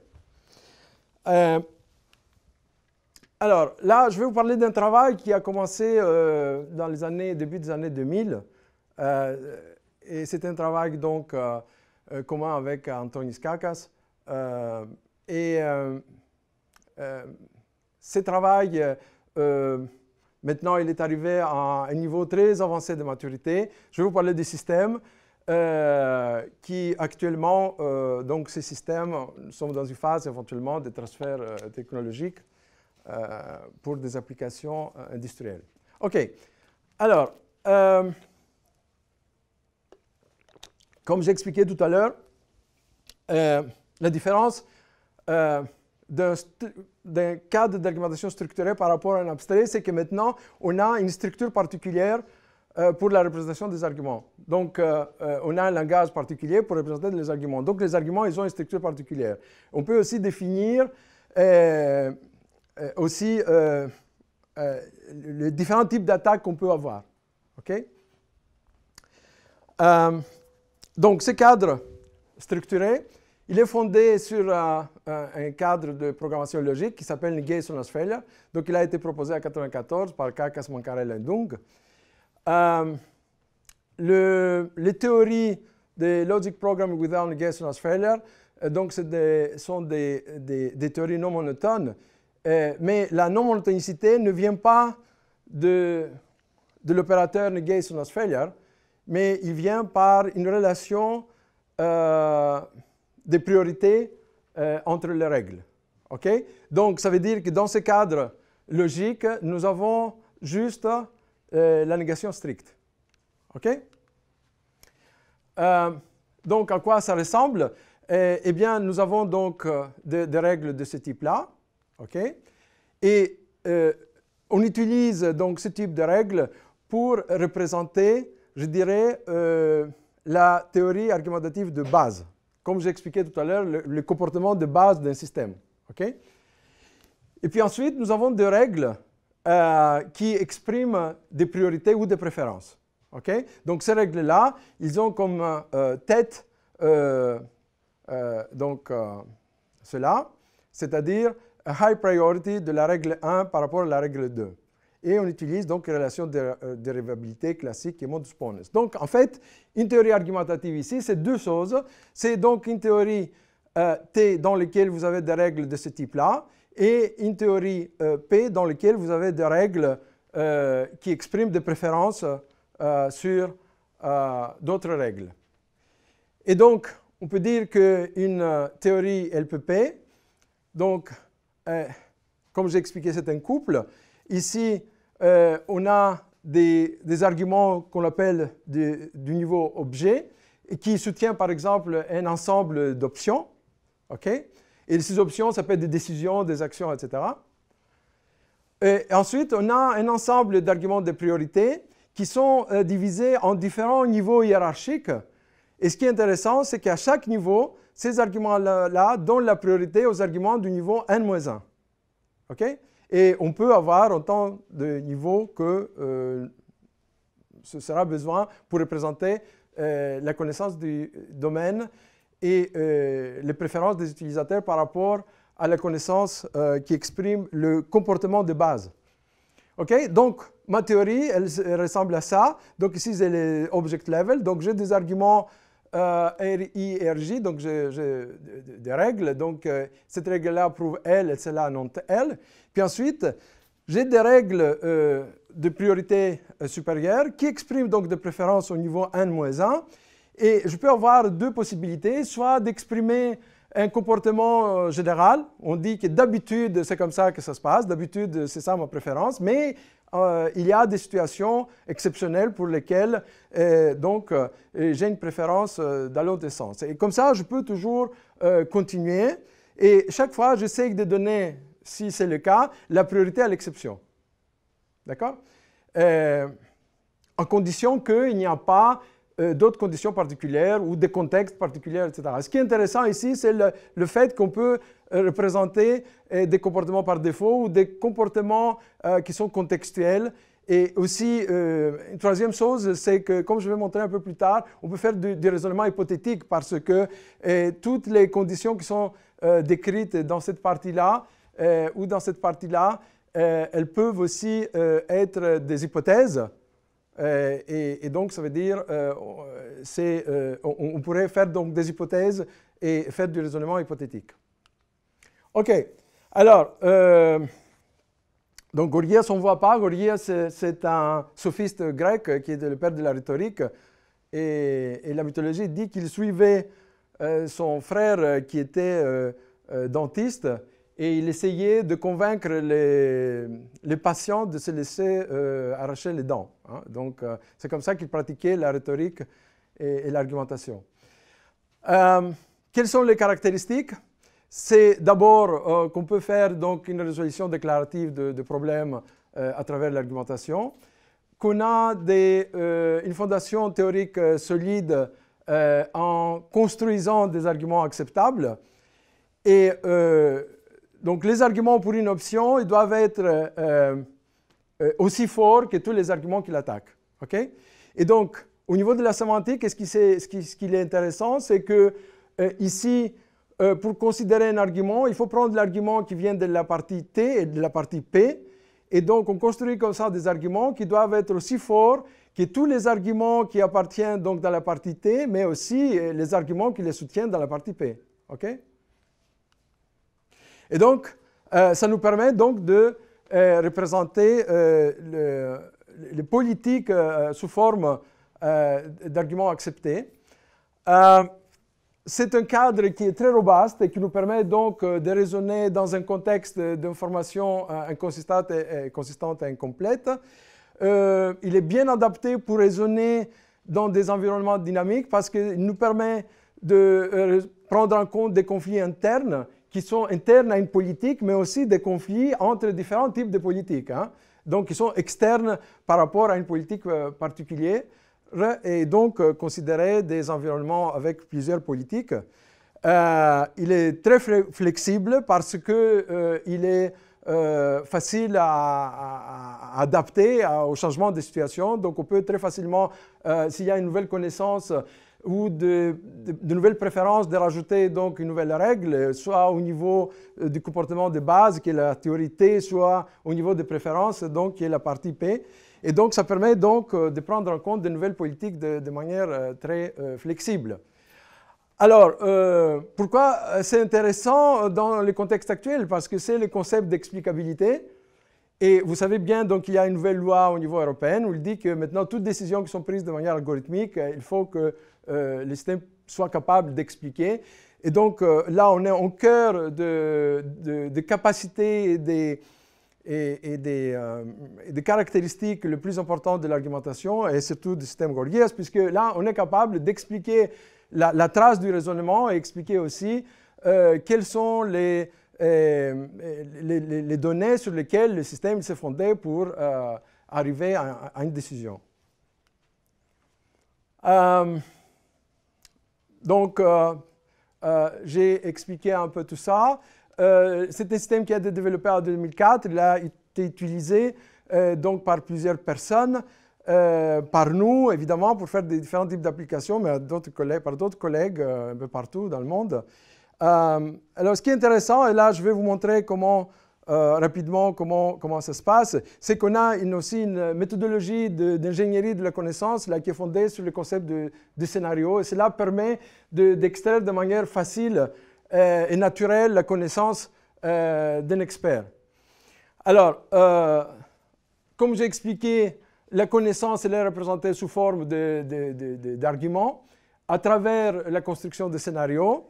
Alors, là, je vais vous parler d'un travail qui a commencé dans les début des années 2000. Et c'est un travail donc commun avec Antonis Kakas. Ce travail, maintenant, il est arrivé à un niveau très avancé de maturité. Je vais vous parler des systèmes qui, actuellement, donc ces systèmes sont dans une phase éventuellement de transfert technologique pour des applications industrielles. OK. Alors, comme j'ai expliqué tout à l'heure, la différence d'un cadre d'argumentation structurée par rapport à un abstrait, c'est que maintenant, on a une structure particulière pour la représentation des arguments. Donc, on a un langage particulier pour représenter les arguments. Donc, les arguments, ils ont une structure particulière. On peut aussi définir les différents types d'attaques qu'on peut avoir. OK? Donc, ce cadre structuré, il est fondé sur un cadre de programmation logique qui s'appelle Negation-as-Failure. Donc, il a été proposé en 1994 par Kakas, Mankarel et Dung. Les théories de Logic Programming Without Negation-as-Failure, donc, sont des théories non monotones. Mais la non-monotonicité ne vient pas de l'opérateur Negation-as-Failure, mais il vient par une relation de priorité entre les règles. Okay? Donc, ça veut dire que dans ce cadre logique, nous avons juste la négation stricte. Okay? Donc, à quoi ça ressemble? Eh bien, nous avons donc des règles de ce type-là. Okay? Et on utilise donc ce type de règles pour représenter, je dirais, la théorie argumentative de base. Comme j'ai expliqué tout à l'heure, le comportement de base d'un système. Okay? Et puis ensuite, nous avons des règles qui expriment des priorités ou des préférences. Okay? Donc ces règles-là, ils ont comme tête cela, c'est-à-dire high priority de la règle 1 par rapport à la règle 2. Et on utilise donc une relation de dérivabilité classique qui est modus ponens. Donc, en fait, une théorie argumentative ici, c'est deux choses. C'est donc une théorie T dans laquelle vous avez des règles de ce type-là et une théorie P dans laquelle vous avez des règles qui expriment des préférences sur d'autres règles. Et donc, on peut dire qu'une théorie LPP, donc, comme j'ai expliqué, c'est un couple. Ici, on a des arguments qu'on appelle du niveau objet et qui soutient par exemple un ensemble d'options. Okay? Et ces options, ça peut être des décisions, des actions, etc. Et ensuite, on a un ensemble d'arguments de priorité qui sont divisés en différents niveaux hiérarchiques. Et ce qui est intéressant, c'est qu'à chaque niveau, ces arguments-là donnent la priorité aux arguments du niveau n-1. Okay? Et on peut avoir autant de niveaux que ce sera besoin pour représenter la connaissance du domaine et les préférences des utilisateurs par rapport à la connaissance qui exprime le comportement de base. Okay? Donc, ma théorie, elle ressemble à ça. Donc, ici, c'est les object level. Donc, j'ai des arguments R, I et RJ, donc j'ai des règles. Donc, cette règle-là prouve L et celle-là non L. Puis ensuite, j'ai des règles de priorité supérieure qui expriment donc des préférences au niveau n-1. Et je peux avoir deux possibilités, soit d'exprimer un comportement général. On dit que d'habitude, c'est comme ça que ça se passe. D'habitude, c'est ça ma préférence. Mais il y a des situations exceptionnelles pour lesquelles j'ai une préférence dans l'autre sens. Et comme ça, je peux toujours continuer. Et chaque fois, j'essaie de donner, si c'est le cas, la priorité à l'exception. D'accord? En condition qu'il n'y a pas d'autres conditions particulières ou des contextes particuliers, etc. Ce qui est intéressant ici, c'est le fait qu'on peut représenter des comportements par défaut ou des comportements qui sont contextuels. Et aussi, une troisième chose, c'est que, comme je vais montrer un peu plus tard, on peut faire du raisonnement hypothétique parce que toutes les conditions qui sont décrites dans cette partie-là ou dans cette partie-là, elles peuvent aussi être des hypothèses. Et donc, ça veut dire on pourrait faire donc des hypothèses et faire du raisonnement hypothétique. OK. Alors, donc Gorgias, on ne voit pas. Gorgias, c'est un sophiste grec qui est le père de la rhétorique. Et la mythologie dit qu'il suivait son frère qui était dentiste. Et il essayait de convaincre les patients de se laisser arracher les dents. Hein. Donc, c'est comme ça qu'il pratiquait la rhétorique et l'argumentation. Quelles sont les caractéristiques? C'est d'abord qu'on peut faire donc, une résolution déclarative de problèmes à travers l'argumentation, qu'on a une fondation théorique solide en construisant des arguments acceptables. Et donc, les arguments pour une option, ils doivent être aussi forts que tous les arguments qui l'attaquent. Okay? Et donc, au niveau de la sémantique, ce qui est intéressant, c'est que ici, pour considérer un argument, il faut prendre l'argument qui vient de la partie T et de la partie P. Et donc, on construit comme ça des arguments qui doivent être aussi forts que tous les arguments qui appartiennent donc dans la partie T, mais aussi les arguments qui les soutiennent dans la partie P. Okay? Et donc, ça nous permet donc de représenter les politiques sous forme d'arguments acceptés. C'est un cadre qui est très robuste et qui nous permet donc de raisonner dans un contexte d'information inconsistante et incomplète. Il est bien adapté pour raisonner dans des environnements dynamiques parce qu'il nous permet de prendre en compte des conflits internes qui sont internes à une politique, mais aussi des conflits entre différents types de politiques. Hein. Donc, qui sont externes par rapport à une politique particulière et donc considérer des environnements avec plusieurs politiques. Il est très flexible parce qu'il est facile à adapter au changement de situation. Donc, on peut très facilement, s'il y a une nouvelle connaissance, ou de nouvelles préférences, de rajouter donc une nouvelle règle, soit au niveau du comportement de base, qui est la théorie T, soit au niveau des préférences, donc qui est la partie P. Et donc, ça permet donc de prendre en compte de nouvelles politiques de manière très flexible. Alors, pourquoi c'est intéressant dans le contexte actuel? Parce que c'est le concept d'explicabilité. Et vous savez bien, donc, il y a une nouvelle loi au niveau européen où il dit que maintenant, toutes décisions qui sont prises de manière algorithmique, il faut que les systèmes soient capables d'expliquer. Et donc, là, on est au cœur de capacités et des caractéristiques les plus importantes de l'argumentation, et surtout du système Gorgias, puisque là, on est capable d'expliquer la trace du raisonnement et expliquer aussi quelles sont les données sur lesquelles le système s'est fondé pour arriver à une décision. Donc, j'ai expliqué un peu tout ça. C'est un système qui a été développé en 2004. Il a été utilisé donc par plusieurs personnes, par nous, évidemment, pour faire des différents types d'applications, mais par d'autres collègues un peu partout dans le monde. Alors, ce qui est intéressant, et là, je vais vous montrer comment rapidement comment ça se passe, c'est qu'on a aussi une méthodologie d'ingénierie de la connaissance là, qui est fondée sur le concept de scénario. Et cela permet d'extraire de manière facile et naturelle la connaissance d'un expert. Alors, comme j'ai expliqué, la connaissance elle est représentée sous forme d'arguments à travers la construction de scénarios.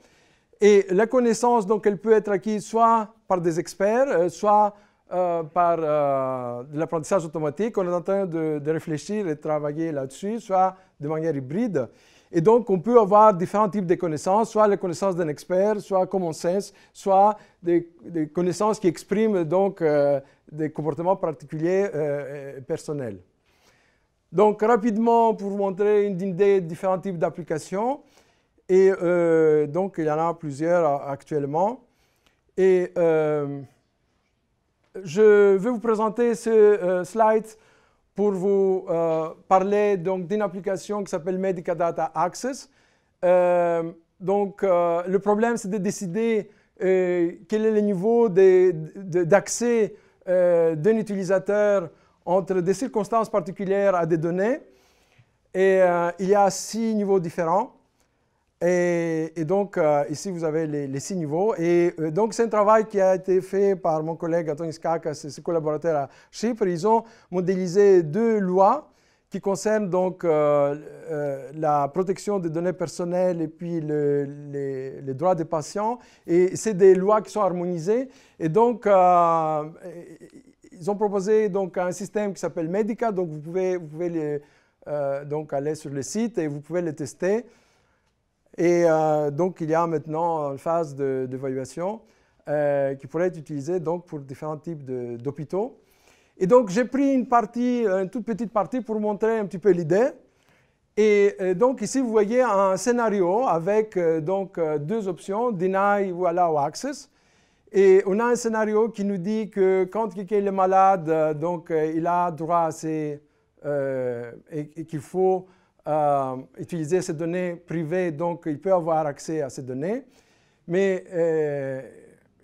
Et la connaissance, donc, elle peut être acquise soit par des experts, soit par de l'apprentissage automatique. On est en train de réfléchir et de travailler là-dessus, soit de manière hybride. Et donc, on peut avoir différents types de connaissances, soit la connaissance d'un expert, soit common sense, soit des connaissances qui expriment donc des comportements particuliers personnels. Donc, rapidement, pour vous montrer une idée de différents types d'applications. Et donc, il y en a plusieurs actuellement. Et je vais vous présenter ce slide pour vous parler d'une application qui s'appelle Medica Data Access. Le problème, c'est de décider quel est le niveau d'accès d'un utilisateur entre des circonstances particulières à des données. Et il y a 6 niveaux différents. Et donc, ici, vous avez les 6 niveaux. Et donc, c'est un travail qui a été fait par mon collègue Antonis Kakas et ses collaborateurs à Chypre. Ils ont modélisé 2 lois qui concernent donc la protection des données personnelles et puis les droits des patients. Et c'est des lois qui sont harmonisées. Et donc, ils ont proposé donc, un système qui s'appelle Medica. Donc, vous pouvez donc aller sur le site et vous pouvez le tester. Et donc, il y a maintenant une phase d'évaluation qui pourrait être utilisée donc, pour différents types d'hôpitaux. Et donc, j'ai pris une toute petite partie pour montrer un petit peu l'idée. Et donc, ici, vous voyez un scénario avec donc, 2 options, Deny ou Allow Access. Et on a un scénario qui nous dit que quand quelqu'un est malade, donc, il a droit à et qu'il faut utiliser ces données privées, donc il peut avoir accès à ces données. Mais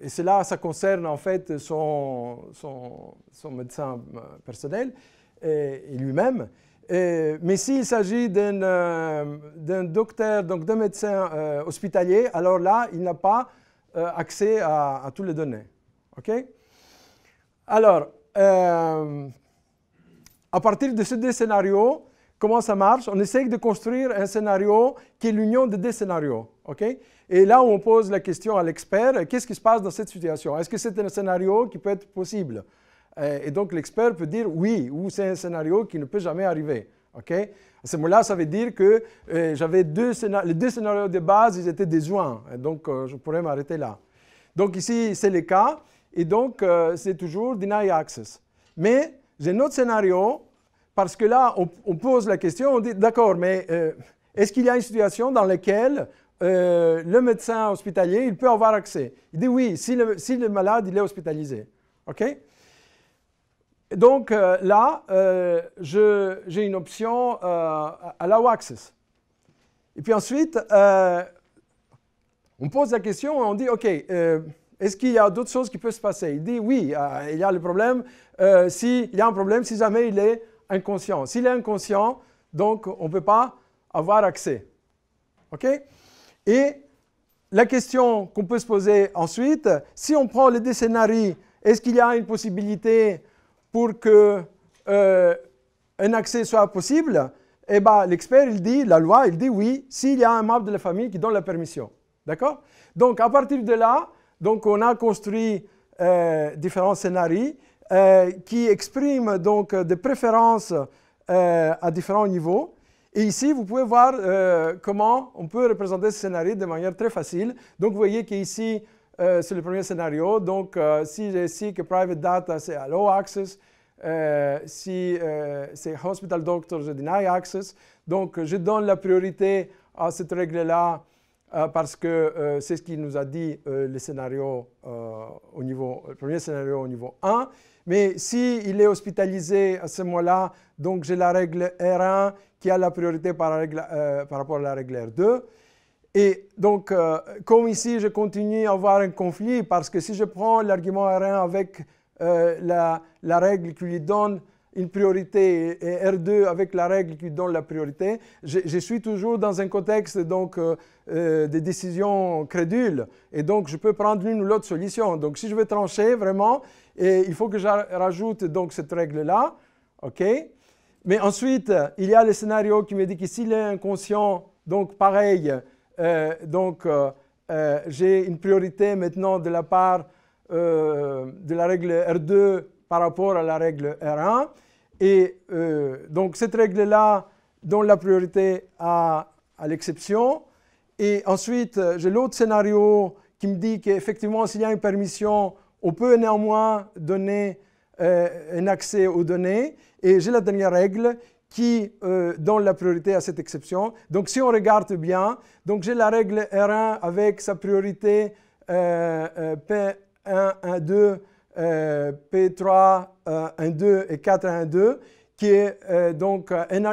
et cela, ça concerne en fait son médecin personnel et lui-même. Mais s'il s'agit d'un docteur, donc d'un médecin hospitalier, alors là, il n'a pas accès à toutes les données. OK? Alors, à partir de ces 2 scénarios, comment ça marche? On essaie de construire un scénario qui est l'union de 2 scénarios. Okay? Et là, on pose la question à l'expert, qu'est-ce qui se passe dans cette situation? Est-ce que c'est un scénario qui peut être possible? Et donc, l'expert peut dire oui, ou c'est un scénario qui ne peut jamais arriver. Okay? À ce moment-là, ça veut dire que j'avais les 2 scénarios de base, ils étaient déjoints. Donc, je pourrais m'arrêter là. Donc, ici, c'est le cas. Et donc, c'est toujours Deny Access. Mais j'ai un autre scénario. Parce que là, on pose la question, on dit, d'accord, mais est-ce qu'il y a une situation dans laquelle le médecin hospitalier, il peut avoir accès? Il dit oui, si le malade, il est hospitalisé. OK? Donc là, j'ai une option Allow Access. Et puis ensuite, on pose la question et on dit, OK, est-ce qu'il y a d'autres choses qui peuvent se passer? Il dit oui, il y a le problème, il y a un problème si jamais il est inconscient. S'il est inconscient, donc on ne peut pas avoir accès. OK? Et la question qu'on peut se poser ensuite, si on prend les 2 scénarios, est-ce qu'il y a une possibilité pour que un accès soit possible? Eh bien, l'expert, il dit, la loi, il dit oui, s'il y a un membre de la famille qui donne la permission. D'accord? Donc, à partir de là, donc, on a construit différents scénarios qui expriment donc des préférences à différents niveaux. Et ici, vous pouvez voir comment on peut représenter ce scénario de manière très facile. Donc, vous voyez qu'ici, c'est le premier scénario. Donc, si je sais que Private Data, c'est Allow Access, si c'est Hospital Doctor, je Deny Access. Donc, je donne la priorité à cette règle-là parce que c'est ce qui nous a dit le scénario le premier scénario au niveau 1. Mais s'il est hospitalisé à ce moment-là, donc j'ai la règle R1 qui a la priorité par rapport à la règle R2. Et donc, comme ici, je continue à avoir un conflit parce que si je prends l'argument R1 avec la règle qui lui donne une priorité et R2 avec la règle qui lui donne la priorité, je suis toujours dans un contexte donc, de décision crédule. Et donc, je peux prendre l'une ou l'autre solution. Donc, si je veux trancher vraiment, il faut que je rajoute donc, cette règle-là. OK? Mais ensuite, il y a le scénario qui me dit que s'il est inconscient, donc pareil, j'ai une priorité maintenant de la part de la règle R2 par rapport à la règle R1. Et donc cette règle-là donne la priorité à l'exception. Et ensuite, j'ai l'autre scénario qui me dit qu'effectivement, s'il y a une permission, on peut néanmoins donner un accès aux données. Et j'ai la dernière règle qui donne la priorité à cette exception. Donc, si on regarde bien, donc j'ai la règle R1 avec sa priorité P1, 1, 2, P3, 1, 2 et 4, 1, 2, qui est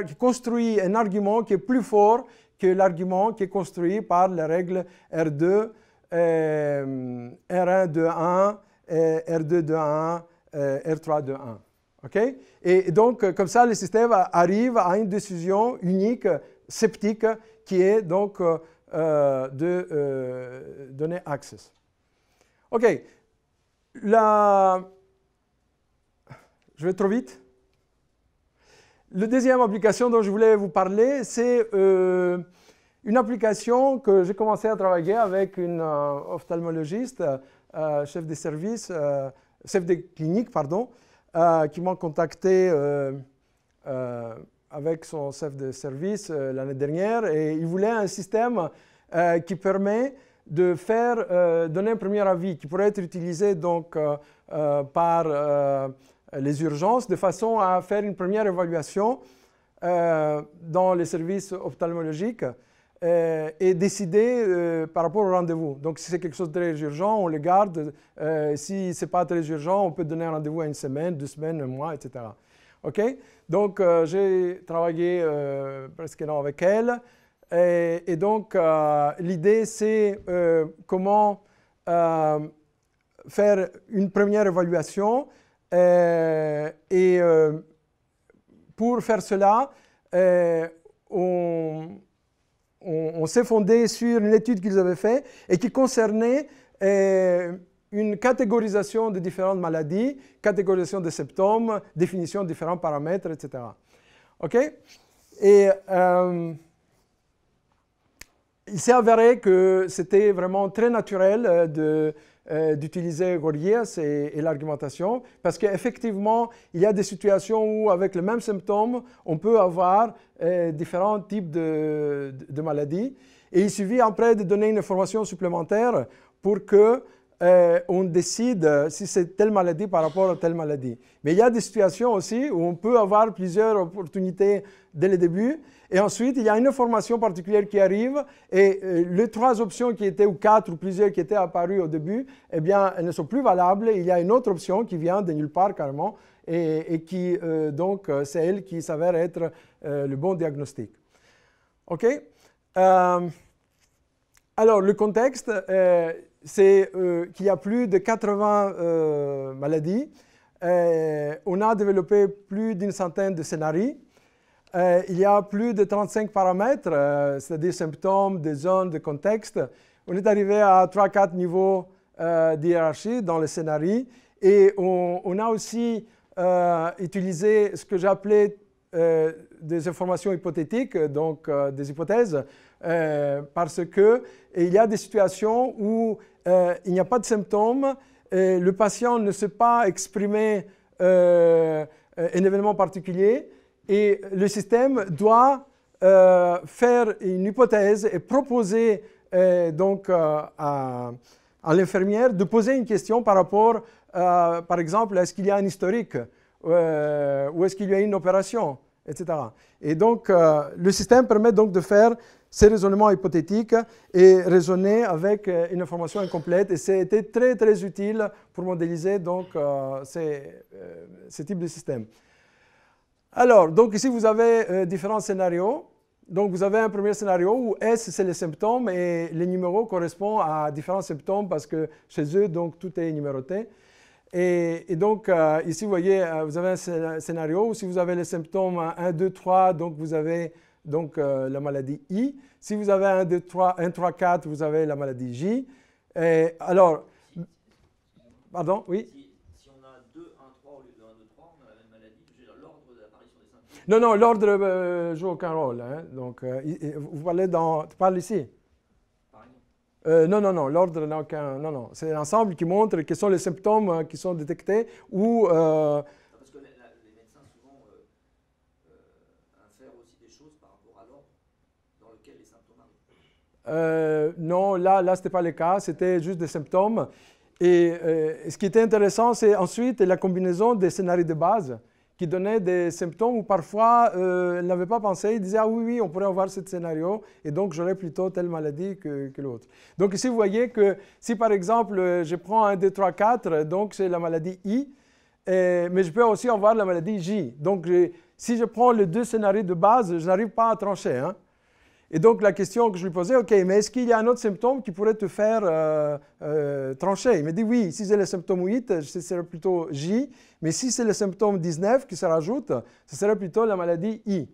qui construit un argument qui est plus fort que l'argument qui est construit par la règle R2, R1 de 1, R2 de 1, R3 de 1. Okay? Et donc, comme ça, le système arrive à une décision unique, sceptique, qui est donc de donner access. OK. Je vais trop vite. La deuxième application dont je voulais vous parler, c'est une application que j'ai commencé à travailler avec une ophtalmologiste, chef de service, chef de clinique, pardon, qui m'a contacté avec son chef de service l'année dernière, et il voulait un système qui permet de donner un premier avis qui pourrait être utilisé donc, par les urgences de façon à faire une première évaluation dans les services ophtalmologiques et décider par rapport au rendez-vous. Donc, si c'est quelque chose de très urgent, on le garde. Si ce n'est pas très urgent, on peut donner un rendez-vous à une semaine, 2 semaines, un mois, etc. OK? Donc, j'ai travaillé presque un an avec elle. Et donc, l'idée, c'est comment faire une première évaluation. Et pour faire cela, on s'est fondé sur une étude qu'ils avaient faite et qui concernait une catégorisation de différentes maladies, catégorisation des symptômes, définition de différents paramètres, etc. OK? Et il s'est avéré que c'était vraiment très naturel d'utiliser Gorgias et l'argumentation, parce qu'effectivement, il y a des situations où, avec le même symptôme, on peut avoir différents types de maladies. Et il suffit après de donner une information supplémentaire pour que on décide si c'est telle maladie par rapport à telle maladie. Mais il y a des situations aussi où on peut avoir plusieurs opportunités dès le début, et ensuite il y a une information particulière qui arrive, et les 3 options qui étaient, ou 4 ou plusieurs qui étaient apparues au début, eh bien elles ne sont plus valables. Il y a une autre option qui vient de nulle part carrément, et qui donc c'est elle qui s'avère être le bon diagnostic. OK? Alors le contexte, c'est qu'il y a plus de 80 maladies. On a développé plus d'une centaine de scénarios. Il y a plus de 35 paramètres, c'est-à-dire symptômes, des zones, de contexte. On est arrivé à 3-4 niveaux d'hiérarchie dans les scénarios. Et on a aussi utilisé ce que j'appelais des informations hypothétiques, donc des hypothèses, parce qu'il y a des situations où il n'y a pas de symptômes, le patient ne sait pas exprimer un événement particulier, et le système doit faire une hypothèse et proposer donc à l'infirmière de poser une question par rapport, par exemple, est-ce qu'il y a un historique ou est-ce qu'il y a une opération, etc. Et donc, le système permet donc de faire ces raisonnements hypothétiques et raisonner avec une information incomplète. Et c'était très, très utile pour modéliser donc, ce type de système. Alors, donc ici, vous avez différents scénarios. donc vous avez un premier scénario où S, c'est les symptômes et les numéros correspondent à différents symptômes parce que chez eux, donc, tout est numéroté. Et donc, ici, vous voyez, vous avez un scénario où si vous avez les symptômes 1, 2, 3, donc vous avez donc, la maladie I. Si vous avez 1, 2, 3, 1, 3, 4, vous avez la maladie J. Et alors, pardon, oui? Si on a 2, 1, 3 au lieu de 1, 2, 3, on a la même maladie. L'ordre d'apparition des symptômes. Non, non, l'ordre ne joue aucun rôle. Hein. Donc, vous parlez tu parles ici? Non, non, non, l'ordre n'a aucun... Non, non, c'est l'ensemble qui montre quels sont les symptômes qui sont détectés ou... Parce que les médecins souvent infèrent aussi des choses par rapport à l'ordre dans lequel les symptômes arrivent. Non, là ce n'était pas le cas, c'était juste des symptômes. Et ce qui était intéressant, c'est ensuite la combinaison des scénarios de base qui donnaient des symptômes où parfois elle n'avait pas pensé, il disait « Ah oui, oui, on pourrait avoir ce scénario et donc j'aurais plutôt telle maladie que l'autre. » Donc ici, vous voyez que si par exemple je prends 1, 2, 3, 4, donc c'est la maladie I, mais je peux aussi avoir la maladie J. Donc si je prends les deux scénarios de base, je n'arrive pas à trancher. Hein. Et donc la question que je lui posais, OK, mais est-ce qu'il y a un autre symptôme qui pourrait te faire trancher? Il me dit oui, si c'est le symptôme 8, ce serait plutôt J, mais si c'est le symptôme 19 qui se rajoute, ce serait plutôt la maladie I.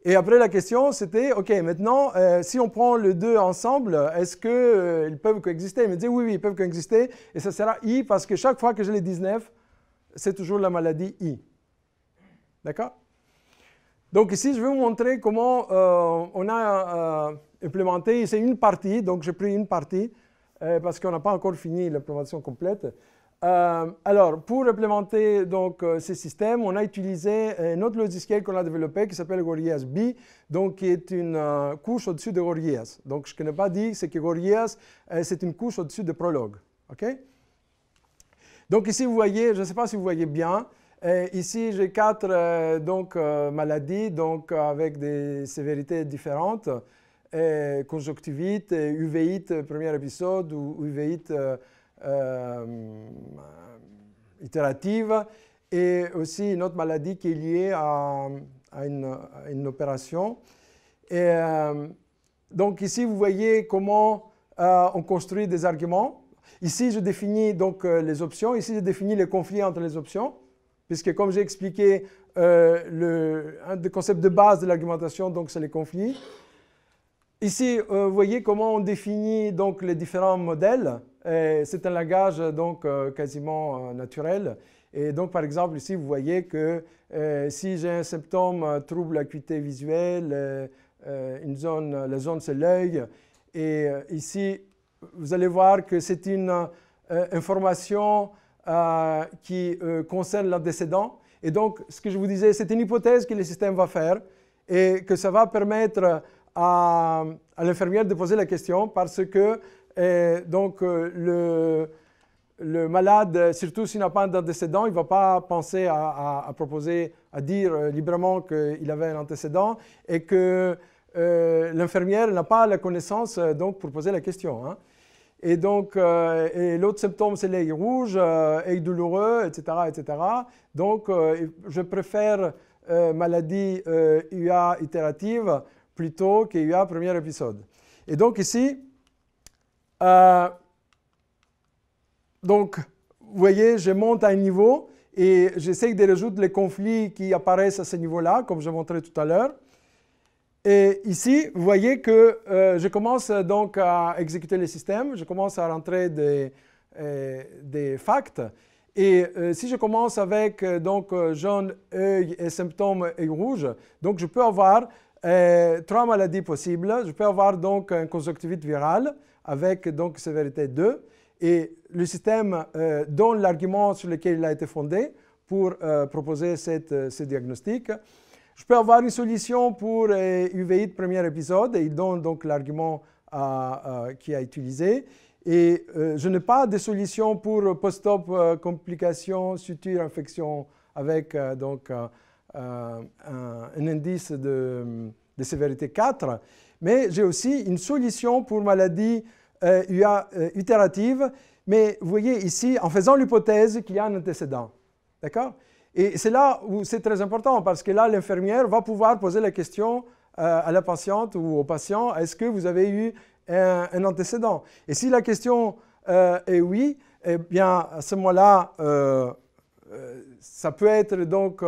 Et après la question, c'était, OK, maintenant, si on prend les deux ensemble, est-ce qu'ils peuvent coexister? Il me dit oui, oui, ils peuvent coexister, et ça sera I parce que chaque fois que j'ai les 19, c'est toujours la maladie I. D'accord? Donc ici, je vais vous montrer comment on a implémenté, c'est une partie, donc j'ai pris une partie parce qu'on n'a pas encore fini l'implémentation complète. Alors, pour implémenter donc, ces systèmes, on a utilisé un autre logiciel qu'on a développé qui s'appelle Gorgias B, donc qui est une couche au-dessus de Gorgias. Donc, ce que je n'ai pas dit, c'est que Gorgias, c'est une couche au-dessus de Prolog. Okay? Donc ici, vous voyez, je ne sais pas si vous voyez bien, ici, j'ai 4 maladies donc, avec des sévérités différentes. Conjonctivite, uvéite, premier épisode, ou uvéite itérative, et aussi une autre maladie qui est liée à une opération. Et, donc ici, vous voyez comment on construit des arguments. Ici, je définis donc, les options. Ici, je définis les conflits entre les options. Puisque, comme j'ai expliqué, un des concepts de base de l'argumentation, donc, c'est les conflits. Ici, vous voyez comment on définit donc, les différents modèles. C'est un langage donc, quasiment naturel. Et donc, par exemple, ici, vous voyez que si j'ai un symptôme trouble l'acuité visuelle, la zone, c'est l'œil. Et ici, vous allez voir que c'est une information qui concerne l'antécédent. Et donc, ce que je vous disais, c'est une hypothèse que le système va faire et que ça va permettre à l'infirmière de poser la question parce que donc, le malade, surtout s'il n'a pas d'antécédent, il ne va pas penser à proposer, à dire librement qu'il avait un antécédent et que l'infirmière n'a pas la connaissance donc, pour poser la question. Hein. Et donc, l'autre symptôme, c'est l'œil rouge, œil douloureux, etc., etc. Donc, je préfère maladie UA itérative plutôt que UA premier épisode. Et donc, ici, donc, vous voyez, je monte à un niveau et j'essaie de résoudre les conflits qui apparaissent à ce niveau-là, comme je montrais tout à l'heure. Et ici, vous voyez que je commence donc à exécuter le système, je commence à rentrer des facts. Et si je commence avec donc, jaune, œil et symptômes œil rouge, donc je peux avoir 3 maladies possibles. Je peux avoir donc une conjonctivite virale avec donc sévérité 2. Et le système donne l'argument sur lequel il a été fondé pour proposer ce diagnostic. Je peux avoir une solution pour uvéite premier épisode et il donne donc l'argument qui a utilisé. Et je n'ai pas de solution pour post-op complications, suture, infection avec donc, un indice de sévérité 4. Mais j'ai aussi une solution pour maladie UA itérative. Mais vous voyez ici, en faisant l'hypothèse qu'il y a un antécédent. D'accord? Et c'est là où c'est très important parce que là, l'infirmière va pouvoir poser la question à la patiente ou au patient, est-ce que vous avez eu un antécédent? Et si la question est oui, eh bien, à ce moment-là, ça peut être donc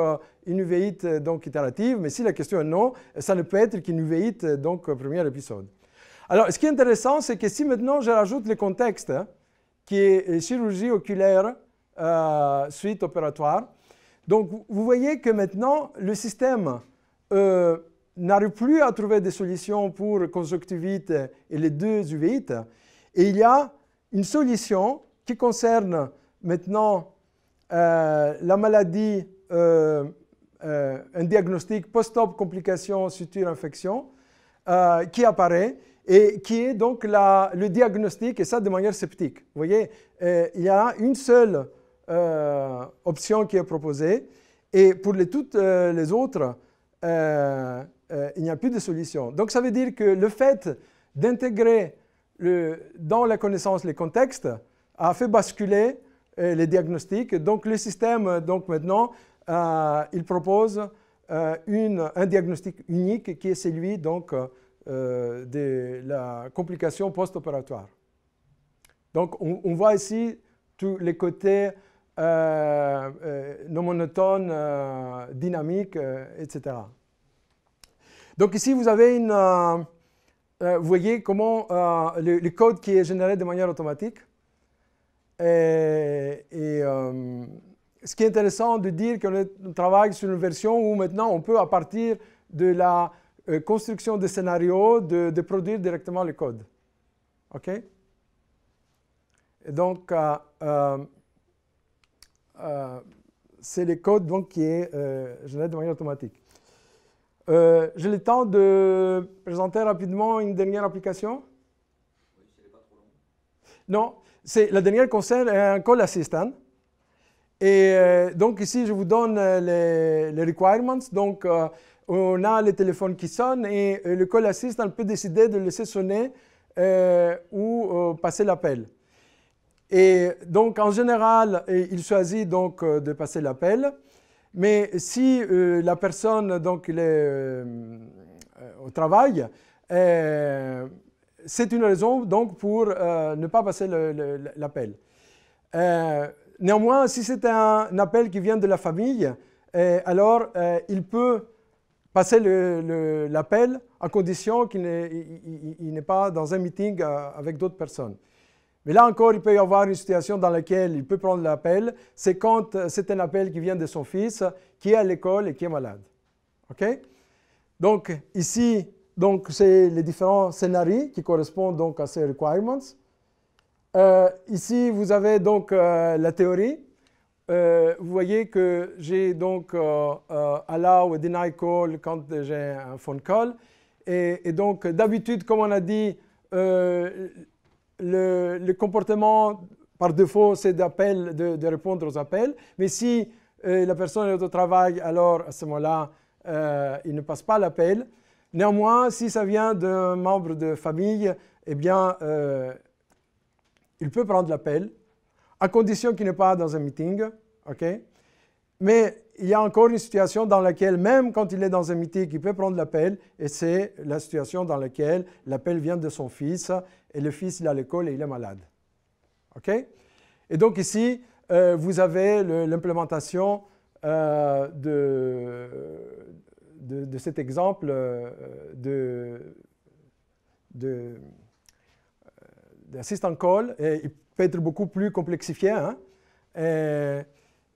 une uvéite donc itérative, mais si la question est non, ça ne peut être qu'une uvéite donc premier épisode. Alors, ce qui est intéressant, c'est que si maintenant je rajoute le contexte, hein, qui est chirurgie oculaire suite opératoire, donc vous voyez que maintenant le système n'arrive plus à trouver des solutions pour conjonctivite et les deux uvéites, et il y a une solution qui concerne maintenant la maladie, un diagnostic post-op complication suture infection qui apparaît et qui est donc le diagnostic, et ça de manière sceptique. Vous voyez, il y a une seule option qui est proposée, et pour toutes les autres, il n'y a plus de solution. Donc ça veut dire que le fait d'intégrer dans la connaissance les contextes a fait basculer les diagnostics. Donc le système, donc maintenant, il propose un diagnostic unique qui est celui donc, de la complication post-opératoire. Donc on voit ici tous les côtés non monotones, dynamiques, etc. Donc ici vous avez vous voyez comment le code qui est généré de manière automatique. Ce qui est intéressant de dire qu'on travaille sur une version où maintenant on peut, à partir de la construction de scénarios, de produire directement le code. OK? Et donc, c'est le code donc, qui est généré de manière automatique. J'ai le temps de présenter rapidement une dernière application. Oui, si elle n'est pas trop longue. Non. La dernière concerne un call assistant. Et donc ici, je vous donne les requirements. Donc, on a le téléphone qui sonne et le call assistant peut décider de laisser sonner ou passer l'appel. Et donc, en général, il choisit donc de passer l'appel. Mais si la personne donc, il est au travail, c'est une raison donc pour ne pas passer l'appel. Néanmoins, si c'est un appel qui vient de la famille, alors il peut passer l'appel à condition qu'il n'est pas dans un meeting avec d'autres personnes. Mais là encore, il peut y avoir une situation dans laquelle il peut prendre l'appel. C'est quand c'est un appel qui vient de son fils, qui est à l'école et qui est malade. OK? Donc ici, donc, c'est les différents scénarios qui correspondent donc à ces requirements. Ici, vous avez donc la théorie. Vous voyez que j'ai donc allow et deny call quand j'ai un phone call. Et donc, d'habitude, comme on a dit, le comportement par défaut, c'est de répondre aux appels. Mais si la personne est au travail, alors à ce moment-là, il ne passe pas l'appel. Néanmoins, si ça vient d'un membre de famille, eh bien, il peut prendre l'appel, à condition qu'il n'est pas dans un meeting. Okay? Mais il y a encore une situation dans laquelle, même quand il est dans un meeting, il peut prendre l'appel, et c'est la situation dans laquelle l'appel vient de son fils, et le fils il est à l'école et il est malade. Okay? Et donc ici, vous avez l'implémentation de cet exemple d'assistant call. Et il peut être beaucoup plus complexifié. Hein?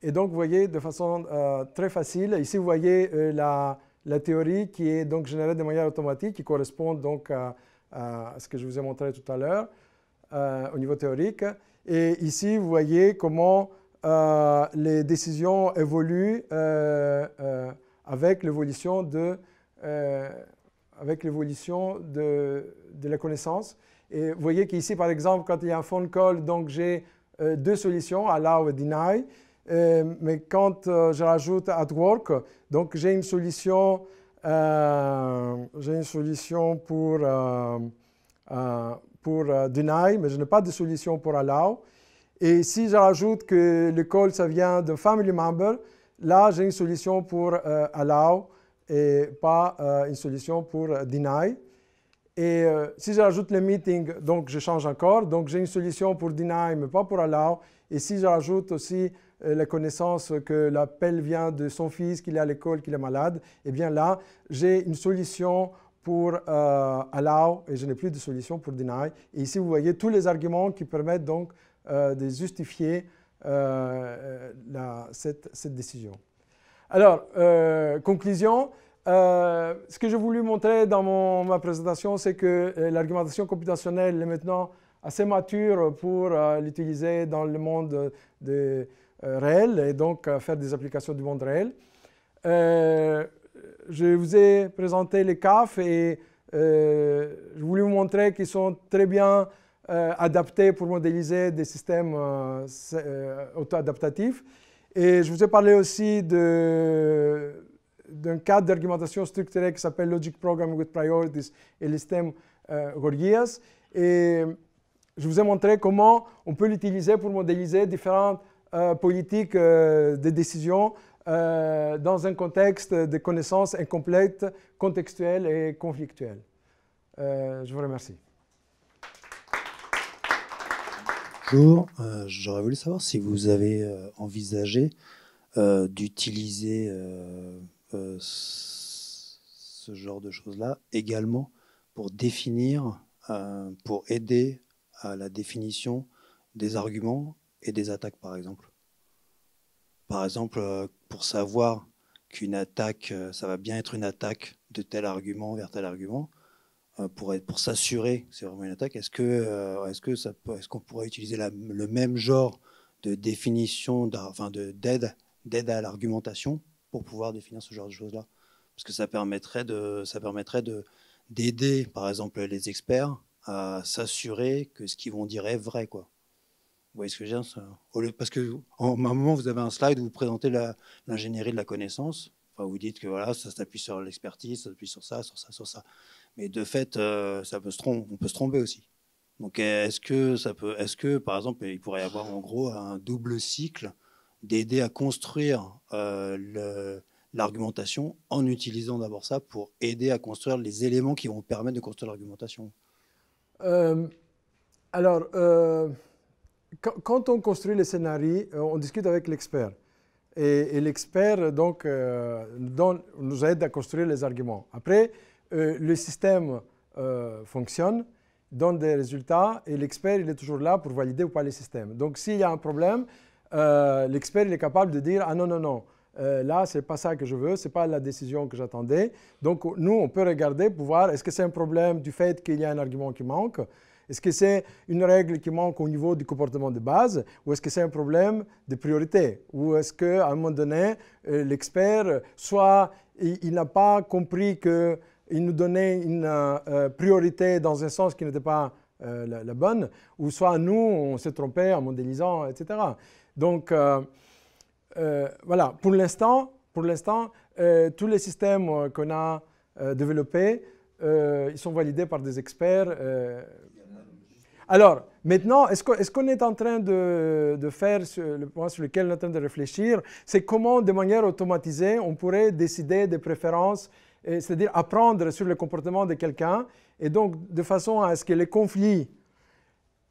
Et donc, vous voyez de façon très facile, ici vous voyez la théorie qui est donc générée de manière automatique, qui correspond donc à ce que je vous ai montré tout à l'heure au niveau théorique. Et ici, vous voyez comment les décisions évoluent avec l'évolution de la connaissance. Et vous voyez qu'ici, par exemple, quand il y a un phone call, donc j'ai deux solutions, allow et deny. Mais quand je rajoute at work, donc j'ai une solution pour deny, mais je n'ai pas de solution pour allow. Et si je rajoute que le call, ça vient d'un family member, là, j'ai une solution pour allow et pas une solution pour deny. Et si je rajoute le meeting, donc je change encore. Donc j'ai une solution pour deny, mais pas pour allow. Et si je rajoute aussi la connaissance que l'appel vient de son fils, qu'il est à l'école, qu'il est malade, eh bien là, j'ai une solution pour allow et je n'ai plus de solution pour deny. Et ici, vous voyez tous les arguments qui permettent donc de justifier cette décision. Alors, conclusion. Ce que j'ai voulu montrer dans ma présentation, c'est que l'argumentation computationnelle est maintenant assez mature pour l'utiliser dans le monde réel et donc faire des applications du monde réel. Je vous ai présenté les CAF et je voulais vous montrer qu'ils sont très bien adaptés pour modéliser des systèmes auto-adaptatifs. Et je vous ai parlé aussi d'un cadre d'argumentation structurée qui s'appelle Logic Programming with Priorities et le système Gorgias. Et je vous ai montré comment on peut l'utiliser pour modéliser différentes politiques de décision dans un contexte de connaissances incomplètes, contextuelles et conflictuelles. Je vous remercie. Bonjour, j'aurais voulu savoir si vous avez envisagé d'utiliser ce genre de choses-là également pour définir, pour aider à la définition des arguments et des attaques, par exemple. Par exemple, pour savoir qu'une attaque, ça va bien être une attaque de tel argument vers tel argument, pour s'assurer que c'est vraiment une attaque, est-ce qu'on pourrait utiliser le même genre de définition, d'aide à l'argumentation pour pouvoir définir ce genre de choses-là? Parce que ça permettrait d'aider, par exemple, les experts à s'assurer que ce qu'ils vont dire est vrai, quoi. Vous voyez ce que je veux dire? Parce qu'à un moment, vous avez un slide où vous présentez l'ingénierie de la connaissance. Enfin, vous dites que voilà, ça s'appuie sur l'expertise, ça s'appuie sur ça, sur ça, sur ça. Mais de fait, on peut se tromper aussi. Donc, est-ce que, par exemple, il pourrait y avoir en gros un double cycle d'aider à construire l'argumentation en utilisant d'abord ça pour aider à construire les éléments qui vont permettre de construire l'argumentation? Quand on construit les scénarios, on discute avec l'expert. Et l'expert donc, nous aide à construire les arguments. Après, le système fonctionne, donne des résultats, et l'expert il est toujours là pour valider ou pas les systèmes. Donc s'il y a un problème, l'expert est capable de dire « Ah non, non, non, là, ce n'est pas ça que je veux, ce n'est pas la décision que j'attendais. » Donc nous, on peut regarder pour voir est-ce que c'est un problème du fait qu'il y a un argument qui manque. Est-ce que c'est une règle qui manque au niveau du comportement de base ou est-ce que c'est un problème de priorité? Ou est-ce qu'à un moment donné, l'expert, soit il n'a pas compris qu'il nous donnait une priorité dans un sens qui n'était pas la bonne, ou soit nous, on s'est trompé en modélisant, etc. Donc, voilà, pour l'instant, tous les systèmes qu'on a développés, ils sont validés par des experts. Alors, maintenant, est-ce qu'on est en train de faire, le point sur lequel on est en train de réfléchir, c'est comment, de manière automatisée, on pourrait décider des préférences, c'est-à-dire apprendre sur le comportement de quelqu'un, et donc de façon à ce que les conflits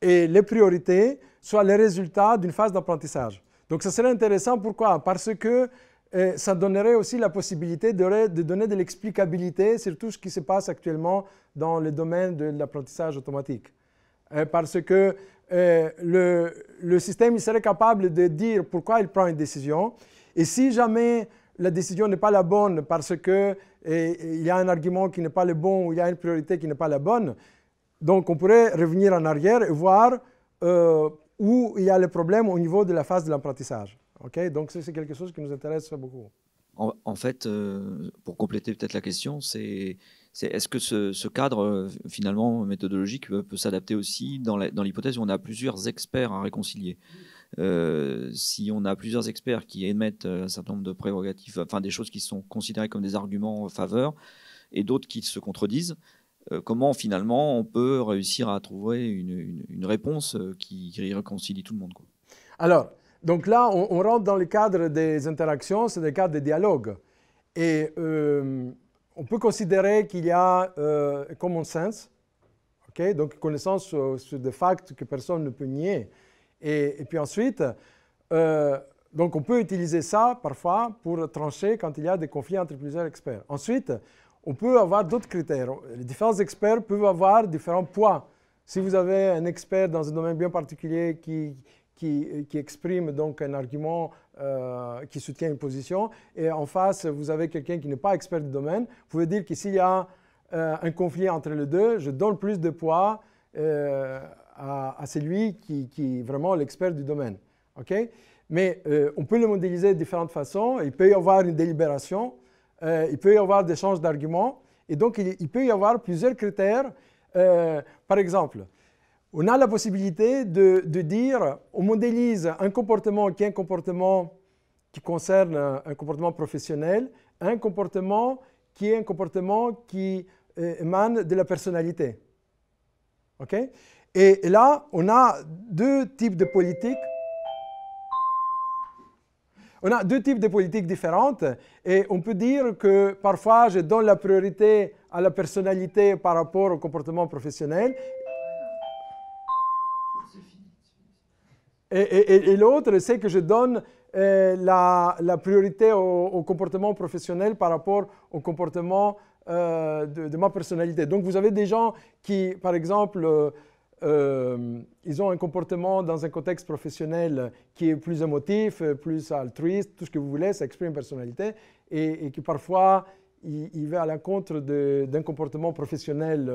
et les priorités soient les résultats d'une phase d'apprentissage. Donc, ça serait intéressant. Pourquoi? Parce que ça donnerait aussi la possibilité de donner de l'explicabilité sur tout ce qui se passe actuellement dans le domaine de l'apprentissage automatique. Parce que le système il serait capable de dire pourquoi il prend une décision. Et si jamais la décision n'est pas la bonne parce qu'il y a un argument qui n'est pas le bon ou il y a une priorité qui n'est pas la bonne, donc on pourrait revenir en arrière et voir où il y a le problème au niveau de la phase de l'apprentissage. Okay? Donc c'est quelque chose qui nous intéresse beaucoup. En fait, pour compléter peut-être la question, est-ce que ce cadre finalement méthodologique peut s'adapter aussi dans l'hypothèse où on a plusieurs experts à réconcilier? Si on a plusieurs experts qui émettent un certain nombre de prérogatives, enfin des choses qui sont considérées comme des arguments en faveur et d'autres qui se contredisent, comment finalement on peut réussir à trouver une réponse qui réconcilie tout le monde, quoi? Alors, donc là, on rentre dans le cadre des interactions, c'est le cadre des dialogues. Et on peut considérer qu'il y a common sense, okay? Donc connaissance sur des facts que personne ne peut nier. Et puis ensuite, donc on peut utiliser ça parfois pour trancher quand il y a des conflits entre plusieurs experts. Ensuite, on peut avoir d'autres critères. Les différents experts peuvent avoir différents poids. Si vous avez un expert dans un domaine bien particulier qui exprime donc un argument qui soutient une position, et en face, vous avez quelqu'un qui n'est pas expert du domaine, vous pouvez dire que s'il y a un conflit entre les deux, je donne plus de poids à celui qui est vraiment l'expert du domaine. Okay? Mais on peut le modéliser de différentes façons. Il peut y avoir une délibération, il peut y avoir des échanges d'arguments, et donc il peut y avoir plusieurs critères. Par exemple, on a la possibilité de dire, on modélise un comportement qui est un comportement qui concerne un comportement professionnel, un comportement qui est un comportement qui émane de la personnalité. Okay? Et là, on a deux types de politiques. On a deux types de politiques différentes et on peut dire que parfois je donne la priorité à la personnalité par rapport au comportement professionnel. Et l'autre, c'est que je donne la priorité au comportement professionnel par rapport au comportement de ma personnalité. Donc vous avez des gens qui, par exemple, ils ont un comportement dans un contexte professionnel qui est plus émotif, plus altruiste, tout ce que vous voulez, ça exprime une personnalité, et qui parfois il va à l'encontre d'un comportement professionnel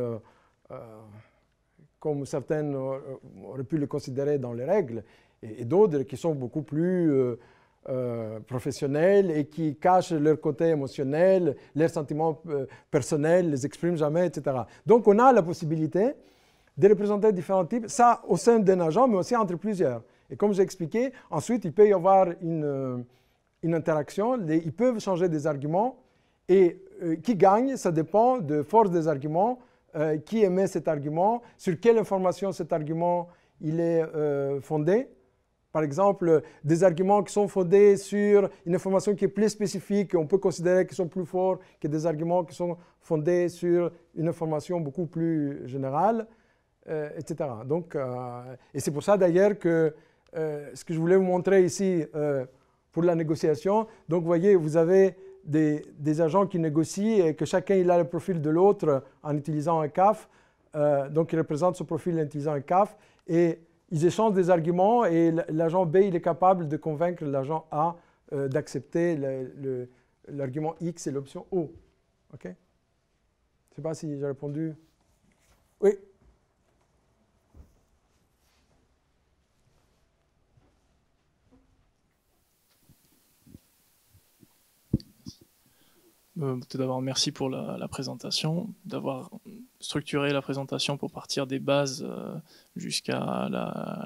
comme certains auraient pu le considérer dans les règles, et d'autres qui sont beaucoup plus professionnels et qui cachent leur côté émotionnel, leurs sentiments personnels, les expriment jamais, etc. Donc on a la possibilité de représenter différents types, ça au sein d'un agent, mais aussi entre plusieurs. Et comme j'ai expliqué, ensuite, il peut y avoir une interaction, ils peuvent changer des arguments, et qui gagne, ça dépend de force des arguments, qui émet cet argument, sur quelle information cet argument il est fondé. Par exemple, des arguments qui sont fondés sur une information qui est plus spécifique, on peut considérer qu'ils sont plus forts que des arguments qui sont fondés sur une information beaucoup plus générale. Etc. Donc, et c'est pour ça d'ailleurs que ce que je voulais vous montrer ici pour la négociation, donc vous voyez, vous avez des agents qui négocient et que chacun il a le profil de l'autre en utilisant un CAF, donc il représente ce profil en utilisant un CAF, et ils échangent des arguments et l'agent B il est capable de convaincre l'agent A d'accepter l'argument X et l'option O. OK? Je ne sais pas si j'ai répondu. Oui? Tout d'abord, merci pour la présentation, d'avoir structuré la présentation pour partir des bases jusqu'à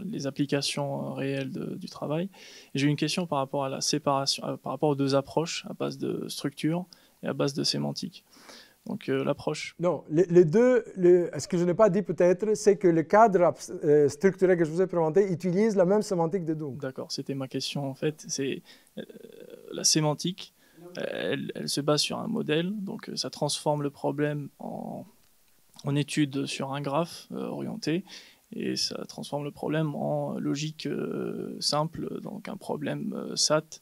les applications réelles du travail. J'ai une question par rapport à la séparation, par rapport aux deux approches à base de structure et à base de sémantique. Donc l'approche... Non, les deux, ce que je n'ai pas dit peut-être, c'est que le cadre structuré que je vous ai présenté utilise la même sémantique de Dung. D'accord, c'était ma question en fait. C'est la sémantique. Elle se base sur un modèle, donc ça transforme le problème en étude sur un graphe orienté, et ça transforme le problème en logique simple, donc un problème SAT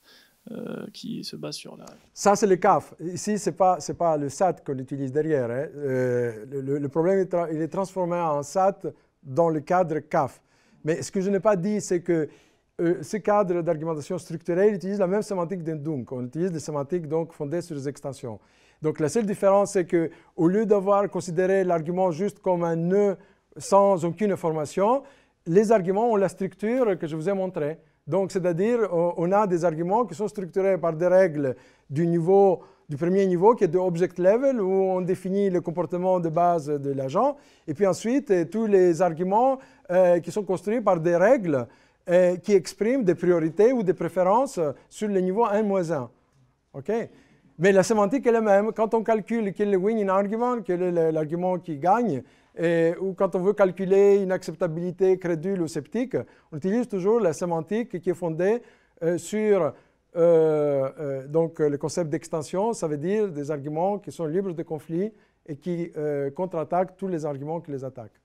qui se base sur la... Ça, c'est le CAF. Ici, ce n'est pas le SAT qu'on utilise derrière. Hein. Le problème, il est transformé en SAT dans le cadre CAF. Mais ce que je n'ai pas dit, c'est que ce cadre d'argumentation structurée utilise la même sémantique d'un Dung. On utilise des sémantiques donc fondées sur les extensions. Donc la seule différence, c'est qu'au lieu d'avoir considéré l'argument juste comme un nœud sans aucune information, les arguments ont la structure que je vous ai montrée. Donc c'est-à-dire, on a des arguments qui sont structurés par des règles du premier niveau, qui est de object level, où on définit le comportement de base de l'agent. Et puis ensuite, tous les arguments qui sont construits par des règles qui expriment des priorités ou des préférences sur le niveau 1-1. Okay? Mais la sémantique est la même. Quand on calcule quel est le winning argument, quel est l'argument qui gagne, ou quand on veut calculer une acceptabilité crédule ou sceptique, on utilise toujours la sémantique qui est fondée sur donc le concept d'extension, ça veut dire des arguments qui sont libres de conflit et qui contre-attaquent tous les arguments qui les attaquent.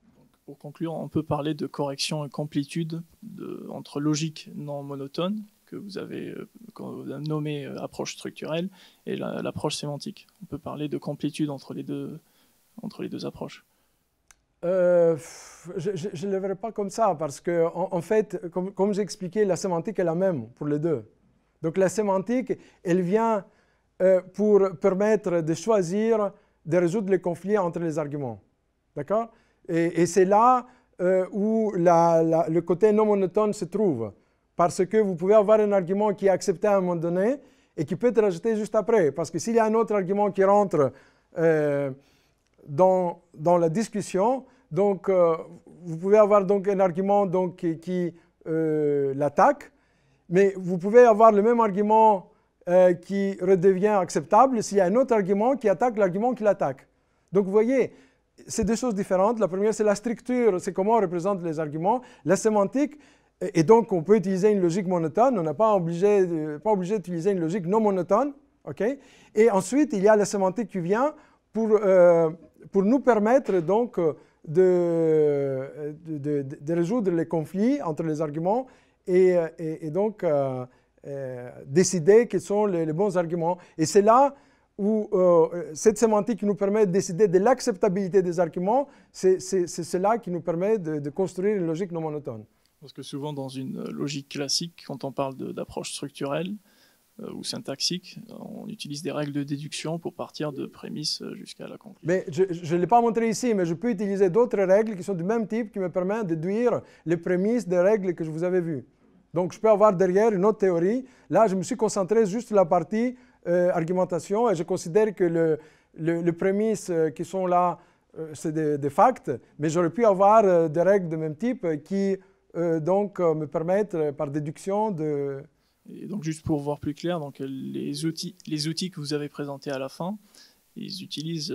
Pour conclure, on peut parler de correction et complétude entre logique non monotone, que vous avez nommé approche structurelle, et l'approche sémantique. On peut parler de complétude entre les deux approches. Je ne le verrai pas comme ça, parce que en fait, comme j'ai expliqué, la sémantique est la même pour les deux. Donc la sémantique, elle vient pour permettre de choisir, de résoudre les conflits entre les arguments. D'accord ? Et c'est là où le côté non monotone se trouve. Parce que vous pouvez avoir un argument qui est accepté à un moment donné et qui peut être rajouté juste après. Parce que s'il y a un autre argument qui rentre dans la discussion, donc vous pouvez avoir donc un argument donc, qui l'attaque, mais vous pouvez avoir le même argument qui redevient acceptable s'il y a un autre argument qui attaque l'argument qui l'attaque. Donc vous voyez, c'est deux choses différentes. La première, c'est la structure, c'est comment on représente les arguments. La sémantique, et donc on peut utiliser une logique monotone, on n'est pas obligé d'utiliser une logique non monotone. Okay? Et ensuite, il y a la sémantique qui vient pour nous permettre donc de résoudre les conflits entre les arguments et donc décider quels sont les bons arguments. Et c'est là où cette sémantique nous permet de décider de l'acceptabilité des arguments, c'est cela qui nous permet de construire une logique non monotone. Parce que souvent dans une logique classique, quand on parle d'approche structurelle ou syntaxique, on utilise des règles de déduction pour partir de prémices jusqu'à la conclusion. Mais je ne l'ai pas montré ici, mais je peux utiliser d'autres règles qui sont du même type, qui me permettent de déduire les prémices des règles que je vous avais vues. Donc je peux avoir derrière une autre théorie. Là, je me suis concentré juste sur la partie argumentation et je considère que les prémices qui sont là, c'est des facts, mais j'aurais pu avoir des règles de même type qui donc me permettent par déduction de... Et donc juste pour voir plus clair, donc les outils que vous avez présentés à la fin, ils utilisent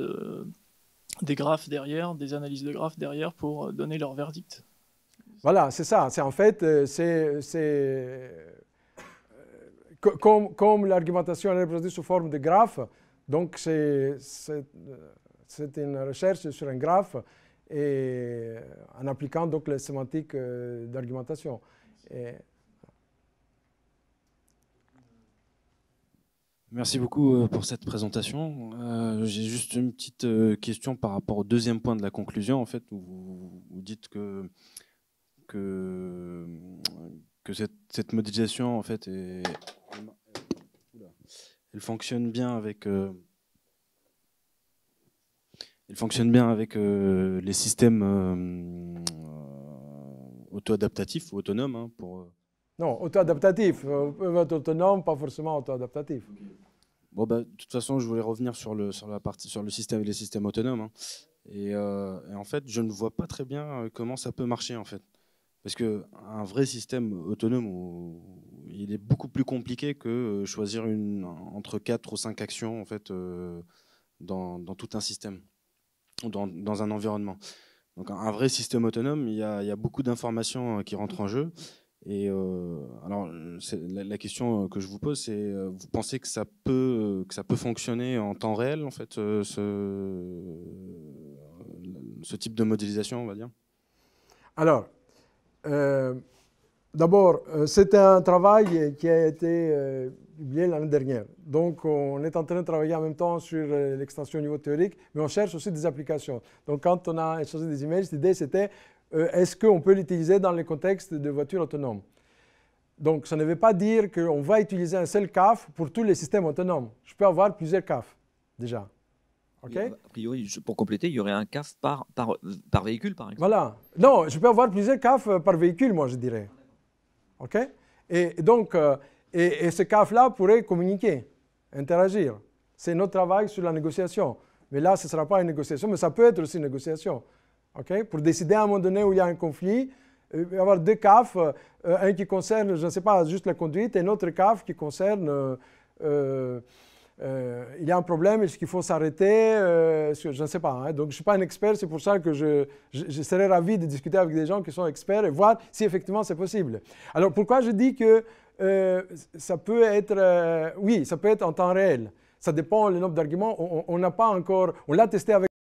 des graphes derrière, des analyses de graphes derrière pour donner leur verdict. Voilà, c'est ça. C'est en fait, comme l'argumentation est représentée sous forme de graphe, donc c'est une recherche sur un graphe et en appliquant donc les sémantiques d'argumentation. Merci beaucoup pour cette présentation. J'ai juste une petite question par rapport au deuxième point de la conclusion, en fait, où vous dites que cette modélisation, en fait, elle fonctionne bien avec les systèmes auto-adaptatifs ou autonomes, hein, pour... Non, auto-adaptatif. Vous pouvez être autonome, pas forcément auto-adaptatif. Bon, bah, de toute façon, je voulais revenir sur le système et les systèmes autonomes, hein. Et en fait, je ne vois pas très bien comment ça peut marcher, en fait. Parce qu'un vrai système autonome, il est beaucoup plus compliqué que choisir entre 4 ou 5 actions, en fait, dans tout un système, ou dans un environnement. Donc un vrai système autonome, il y a beaucoup d'informations qui rentrent en jeu. Et alors, la question que je vous pose, c'est vous pensez que ça peut fonctionner en temps réel, en fait, ce type de modélisation, on va dire? Alors, d'abord, c'est un travail qui a été publié l'année dernière. Donc, on est en train de travailler en même temps sur l'extension au niveau théorique, mais on cherche aussi des applications. Donc, quand on a échangé des emails, l'idée c'était est-ce qu'on peut l'utiliser dans le contexte de voitures autonomes? Donc, ça ne veut pas dire qu'on va utiliser un seul CAF pour tous les systèmes autonomes. Je peux avoir plusieurs CAF, déjà. OK? A priori, pour compléter, il y aurait un CAF par véhicule, par exemple. Voilà. Non, je peux avoir plusieurs CAF par véhicule, moi, je dirais. OK? Et donc, et ce CAF-là pourrait communiquer, interagir. C'est notre travail sur la négociation. Mais là, ce ne sera pas une négociation, mais ça peut être aussi une négociation. Okay? Pour décider à un moment donné où il y a un conflit, il va y avoir deux CAF, un qui concerne, je ne sais pas, juste la conduite, et un autre CAF qui concerne, il y a un problème, est-ce qu'il faut s'arrêter, je ne sais pas. Hein? Donc je ne suis pas un expert, c'est pour ça que je serais ravi de discuter avec des gens qui sont experts et voir si effectivement c'est possible. Alors pourquoi je dis que ça peut être, oui, ça peut être en temps réel. Ça dépend du nombre d'arguments. On n'a pas encore, on l'a testé avec